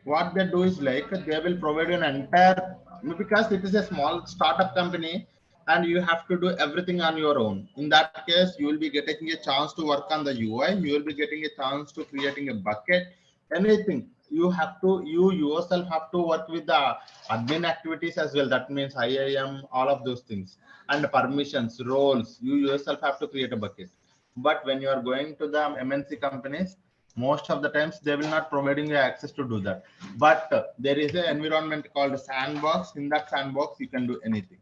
What they do is like they will provide an entire, because it is a small startup company, and you have to do everything on your own. In that case, you will be getting a chance to work on the UI. You will be getting a chance to creating a bucket, anything. You yourself have to work with the admin activities as well. That means IAM, all of those things, and permissions, roles. You yourself have to create a bucket. But when you are going to the MNC companies, most of the times they will not providing you access to do that. But there is an environment called sandbox. In that sandbox, you can do anything.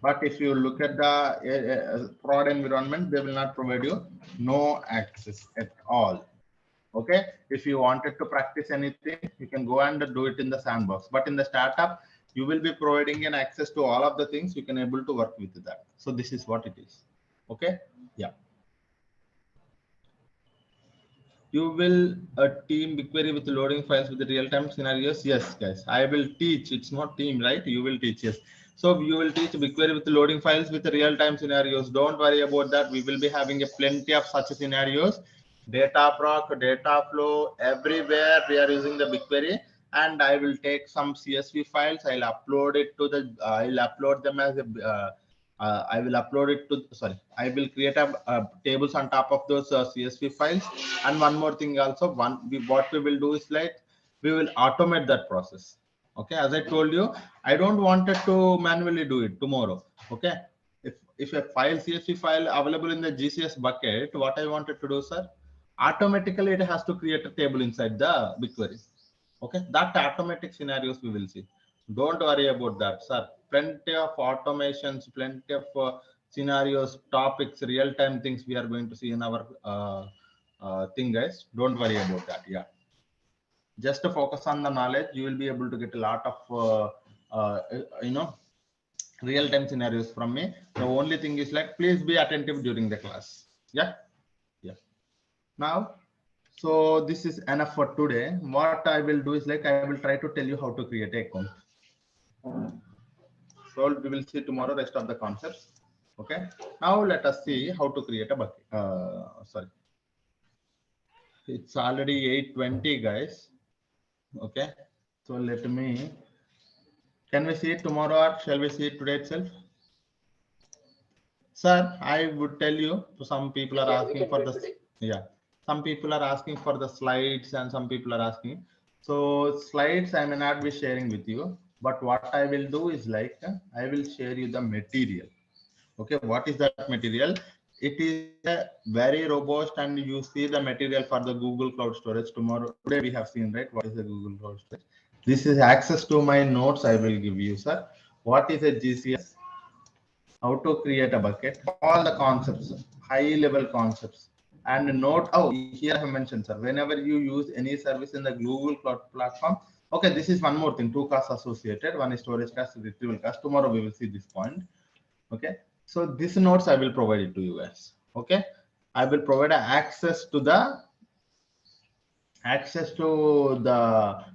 But if you look at the prod environment, they will not provide you no access at all. Okay. If you wanted to practice anything, you can go and do it in the sandbox. But in the startup, you will be providing an access to all of the things. You can able to work with that. So this is what it is. Okay. Yeah. You will a team BigQuery with loading files with the real-time scenarios. Yes, guys, I will teach. It's not team, right? You will teach. Yes. So you will teach BigQuery with loading files with the real-time scenarios. Don't worry about that. We will be having a plenty of such scenarios. Data proc, data flow, everywhere we are using the BigQuery. And I will take some CSV files. I'll upload it to the. I'll upload them as a. I will upload it to. Sorry, I will create a tables on top of those CSV files. And one more thing also, what we will do is like we will automate that process. Okay, as I told you, I don't want it to manually do it tomorrow. Okay, if a file CSV file available in the GCS bucket, what I wanted to do, sir, automatically it has to create a table inside the BigQuery. Okay, that automatic scenarios we will see. Don't worry about that, sir. Plenty of automations, plenty of scenarios, topics, real-time things we are going to see in our thing, guys. Don't worry about that. Yeah, just to focus on the knowledge, you will be able to get a lot of you know, real-time scenarios from me. The only thing is like, please be attentive during the class. Yeah, yeah. Now, so this is enough for today. What I will do is like I will try to tell you how to create an account. So we will see tomorrow rest of the concepts. Okay. Now let us see how to create a bucket. Sorry. It's already 8:20, guys. Okay. So let me. Can we see it tomorrow or shall we see it today itself? Sir, I would tell you. Some people are asking for the. Yeah. Some people are asking for the slides and some people are asking. So slides I may not be sharing with you. But what I will do is like I will share you the material. Okay, what is that material? It is a very robust, and you see the material for the Google Cloud Storage tomorrow. Today we have seen, right? What is the Google Cloud Storage? This is access to my notes I will give you, sir. What is a GCS? How to create a bucket? All the concepts, high level concepts. And note, oh, here I have mentioned, sir, whenever you use any service in the Google Cloud platform. Okay, this is one more thing, two costs associated. One is storage cost, retrieval cost. Tomorrow we will see this point. Okay, so these notes I will provide it to you guys. Okay, I will provide access to the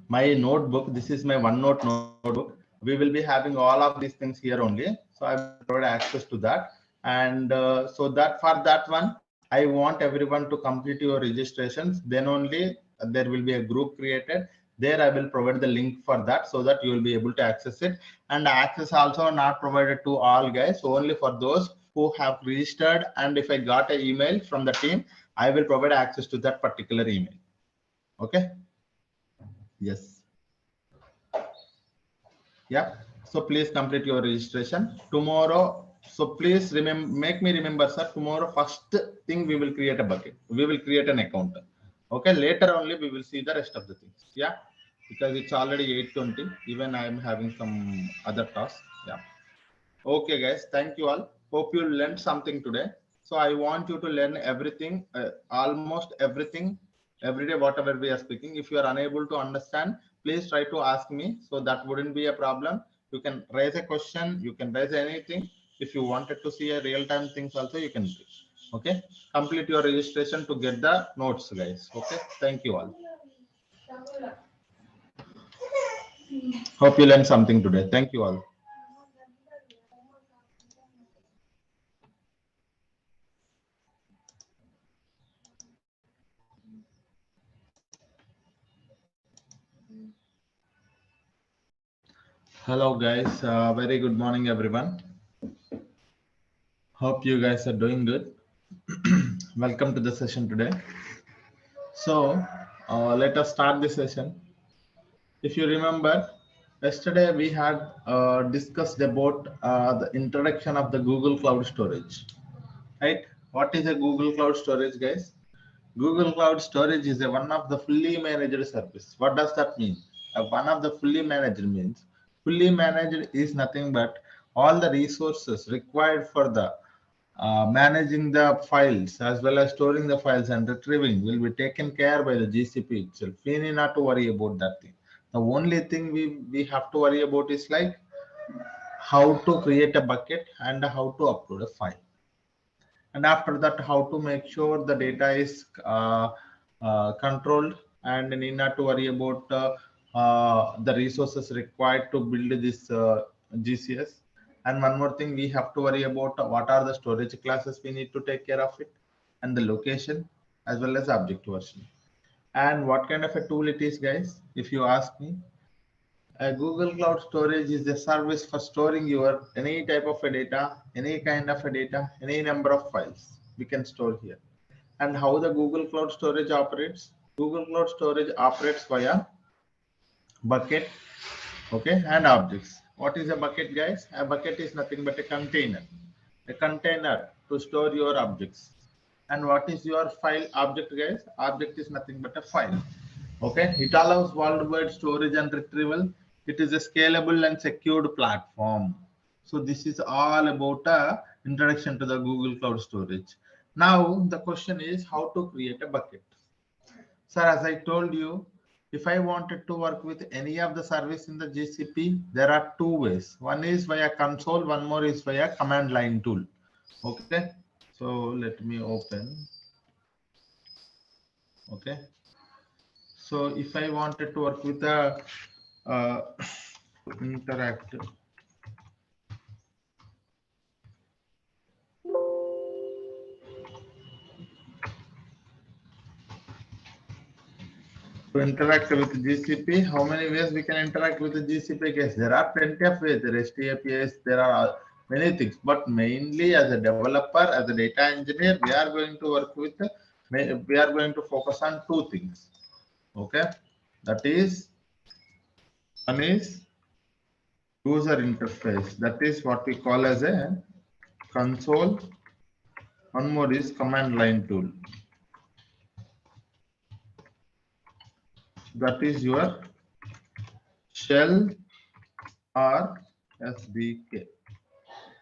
my notebook. This is my OneNote notebook. We will be having all of these things here only. So I will provide access to that. And so that for that one, I want everyone to complete your registrations. Then only there will be a group created. There I will provide the link for that so that you will be able to access it. And access also not provided to all guys, only for those who have registered. And if I got an email from the team, I will provide access to that particular email. Okay. Yes. Yeah. So please complete your registration tomorrow. So please remember, make me remember, sir. Tomorrow, first thing we will create a bucket. We will create an account. Okay. Later only we will see the rest of the things. Yeah. Because it's already 8:20. Even I am having some other tasks. Yeah. Okay, guys. Thank you all. Hope you learned something today. So I want you to learn everything, almost everything, every day, whatever we are speaking. If you are unable to understand, please try to ask me. So that wouldn't be a problem. You can raise a question. You can raise anything. If you wanted to see a real-time things also, you can do. Okay. Complete your registration to get the notes, guys. Okay. Thank you all. Hope you learned something today. Thank you all. Hello guys, very good morning everyone. Hope you guys are doing good. Welcome to the session today. So let us start the session. If you remember, yesterday we had discussed about the introduction of the Google Cloud Storage, right? What is a Google Cloud Storage, guys? Google Cloud Storage is one of the fully managed service. What does that mean? One of the fully managed means fully managed is nothing but all the resources required for the managing the files as well as storing the files and retrieving will be taken care by the GCP itself. We need not to worry about that thing. The only thing we have to worry about is like how to create a bucket and how to upload a file, and after that how to make sure the data is controlled and need not to worry about the resources required to build this GCS. And one more thing we have to worry about, what are the storage classes we need to take care of it, and the location as well as object version. And what kind of a tool it is, guys, if you ask me, a Google Cloud Storage is a service for storing your any type of a data, any kind of a data, any number of files we can store here. And how the Google Cloud Storage operates? Google Cloud Storage operates via bucket, okay, and objects. What is a bucket, guys? A bucket is nothing but a container to store your objects. And what is your file object, guys? Object is nothing but a file. Okay, it allows worldwide storage and retrieval. It is a scalable and secured platform. So this is all about a introduction to the Google Cloud Storage. Now the question is how to create a bucket. Sir, as I told you, if I wanted to work with any of the service in the GCP, there are two ways. One is via console, one more is via command line tool. Okay, so let me open. Okay, so if I wanted to work with a interactive, to interact with GCP, how many ways we can interact with the GCP case? There are plenty of ways. The REST APIs, there are many things, but mainly as a developer, as a data engineer, we are going to work with, we are going to focus on two things. Okay, that is, one is user interface. That is what we call as a console. One more is command line tool. That is your shell or SDK.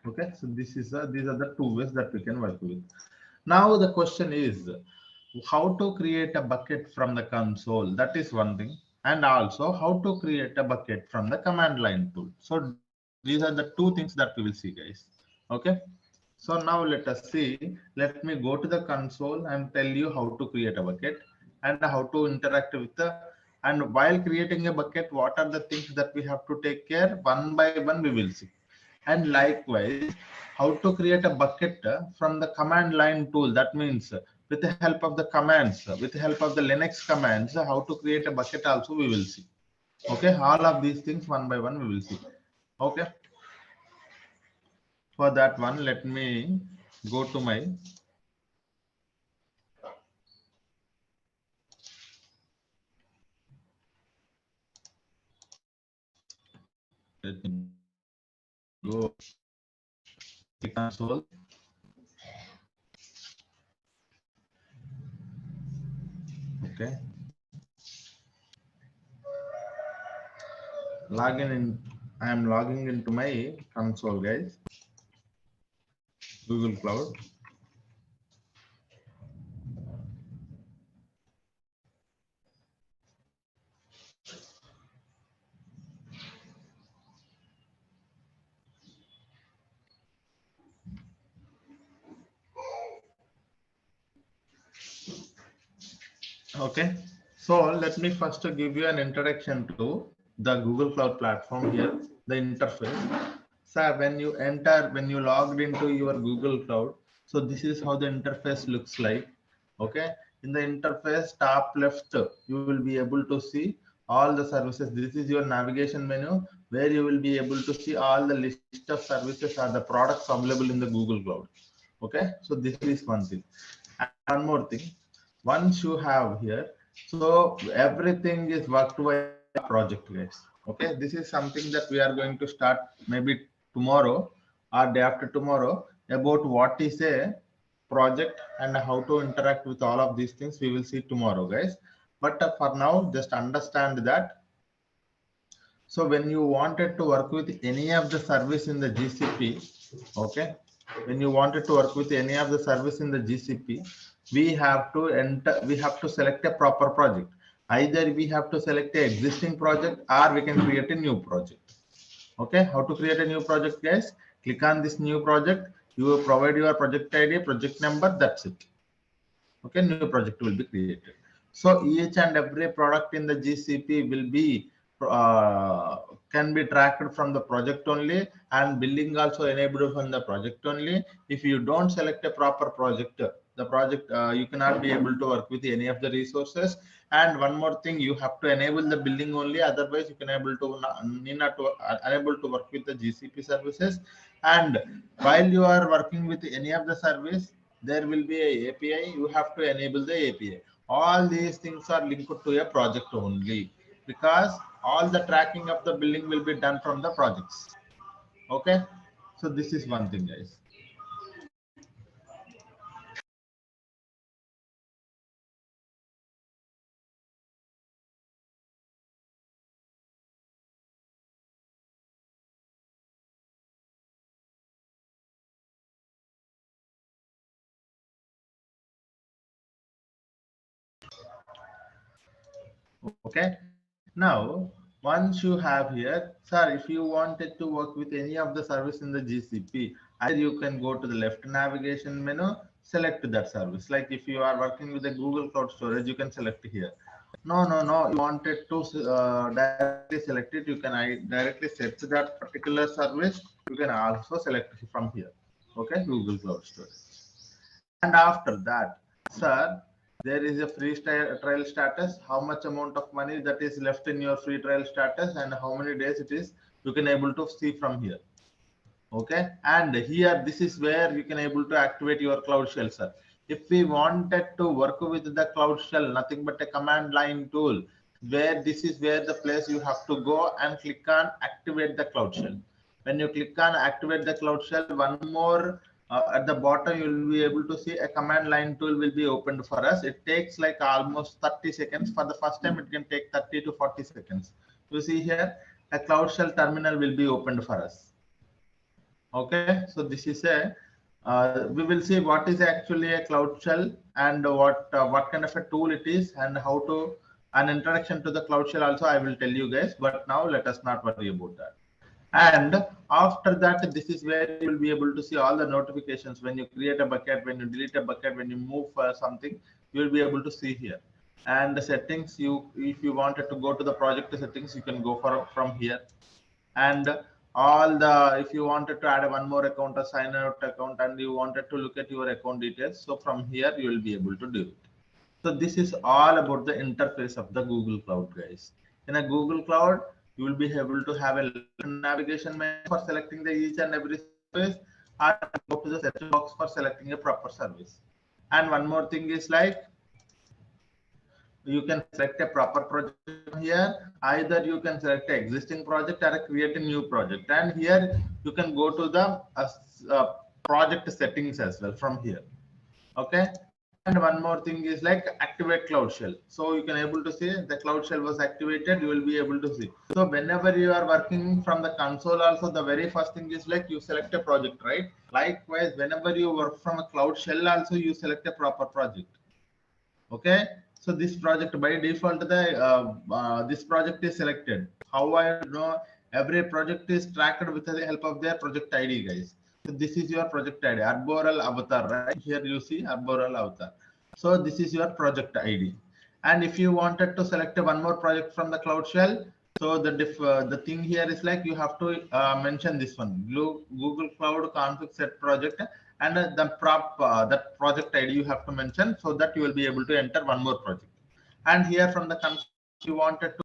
Okay, so this is these are the two ways that we can work with. Now the question is how to create a bucket from the console. That is one thing, and also how to create a bucket from the command line tool. So these are the two things that we will see, guys. Okay, so now let us see. Let me go to the console and tell you how to create a bucket and how to interact with the, and while creating a bucket, what are the things that we have to take care, one by one we will see. And likewise, how to create a bucket from the command line tool. That means with the help of the commands, with the help of the Linux commands, how to create a bucket also we will see. Okay, all of these things one by one we will see. Okay, for that one, let me go to my let me go to console. Okay, login in. I am logging into my console, guys. Google Cloud. Okay, so let me first give you an introduction to the Google Cloud platform here, the interface. So when you enter, when you logged into your Google Cloud, so this is how the interface looks like. Okay, in the interface top left, you will be able to see all the services. This is your navigation menu where you will be able to see all the list of services or the products available in the Google Cloud. Okay, so this is one thing. And one more thing, once you have here, so everything is worked by project, guys. Okay, this is something that we are going to start maybe tomorrow or day after tomorrow, about what is a project and how to interact with all of these things. We will see tomorrow, guys. But for now, just understand that. So when you wanted to work with any of the service in the GCP, okay, when you wanted to work with any of the service in the GCP, we have to enter, we have to select a proper project. Either we have to select a existing project or we can create a new project. Okay, how to create a new project, guys? Click on this new project. You will provide your project ID, project number, that's it. Okay, new project will be created. So each and every product in the GCP will be uh, can be tracked from the project only, and billing also enabled from the project only. If you don't select a proper project, the project you cannot be able to work with any of the resources. And one more thing, you have to enable the billing only, otherwise you can able to unable to work with the GCP services. And while you are working with any of the service, there will be a API, you have to enable the API. All these things are linked to a project only, because all the tracking of the billing will be done from the projects. Okay, so this is one thing, guys. Okay, now once you have here, sir, if you wanted to work with any of the service in the GCP, either you can go to the left navigation menu, select that service. Like if you are working with the Google Cloud Storage, you can select here. No, you wanted to directly select it, you can directly search that particular service. You can also select it from here. Okay, Google Cloud Storage. And after that, sir, there is a free trial status, how much amount of money that is left in your free trial status and how many days it is, you can able to see from here. Okay, and here this is where you can able to activate your Cloud Shell, sir. If we wanted to work with the Cloud Shell, nothing but a command line tool, where this is where the place you have to go and click on activate the Cloud Shell. When you click on activate the Cloud Shell, one more at the bottom you will be able to see a command line tool will be opened for us. It takes like almost 30 seconds. For the first time it can take 30 to 40 seconds. You see here a Cloud Shell terminal will be opened for us. Okay, so this is a we will see what is actually a Cloud Shell and what kind of a tool it is and how to an introduction to the Cloud Shell also I will tell you guys, but now let us not worry about that. And after that, this is where you will be able to see all the notifications when you create a bucket, when you delete a bucket, when you move something, you will be able to see here. And the settings, you if you wanted to go to the project settings, you can go for from here. And all the if you wanted to add one more account, a sign out account, and you wanted to look at your account details, so from here you will be able to do it. So this is all about the interface of the Google Cloud, guys. In a Google Cloud, you will be able to have a navigation menu for selecting the each and every service, or go to the search box for selecting a proper service. And one more thing is like you can select a proper project here. Either you can select an existing project or create a new project. And here you can go to the project settings as well from here. Okay, and one more thing is like activate Cloud Shell. So you can able to see the Cloud Shell was activated, you will be able to see. So whenever you are working from the console also, the very first thing is like you select a project, right? Likewise, whenever you work from a Cloud Shell also, you select a proper project. Okay, so this project by default the this project is selected. How I know every project is tracked with the help of their project ID, guys. So this is your project ID, Arboreal Avatar, right? Here you see Arboreal Avatar. So this is your project ID. And if you wanted to select one more project from the Cloud Shell, so the thing here is like you have to mention this one, Google Cloud config set project, and that project ID you have to mention, so that you will be able to enter one more project. And here from the console, you wanted to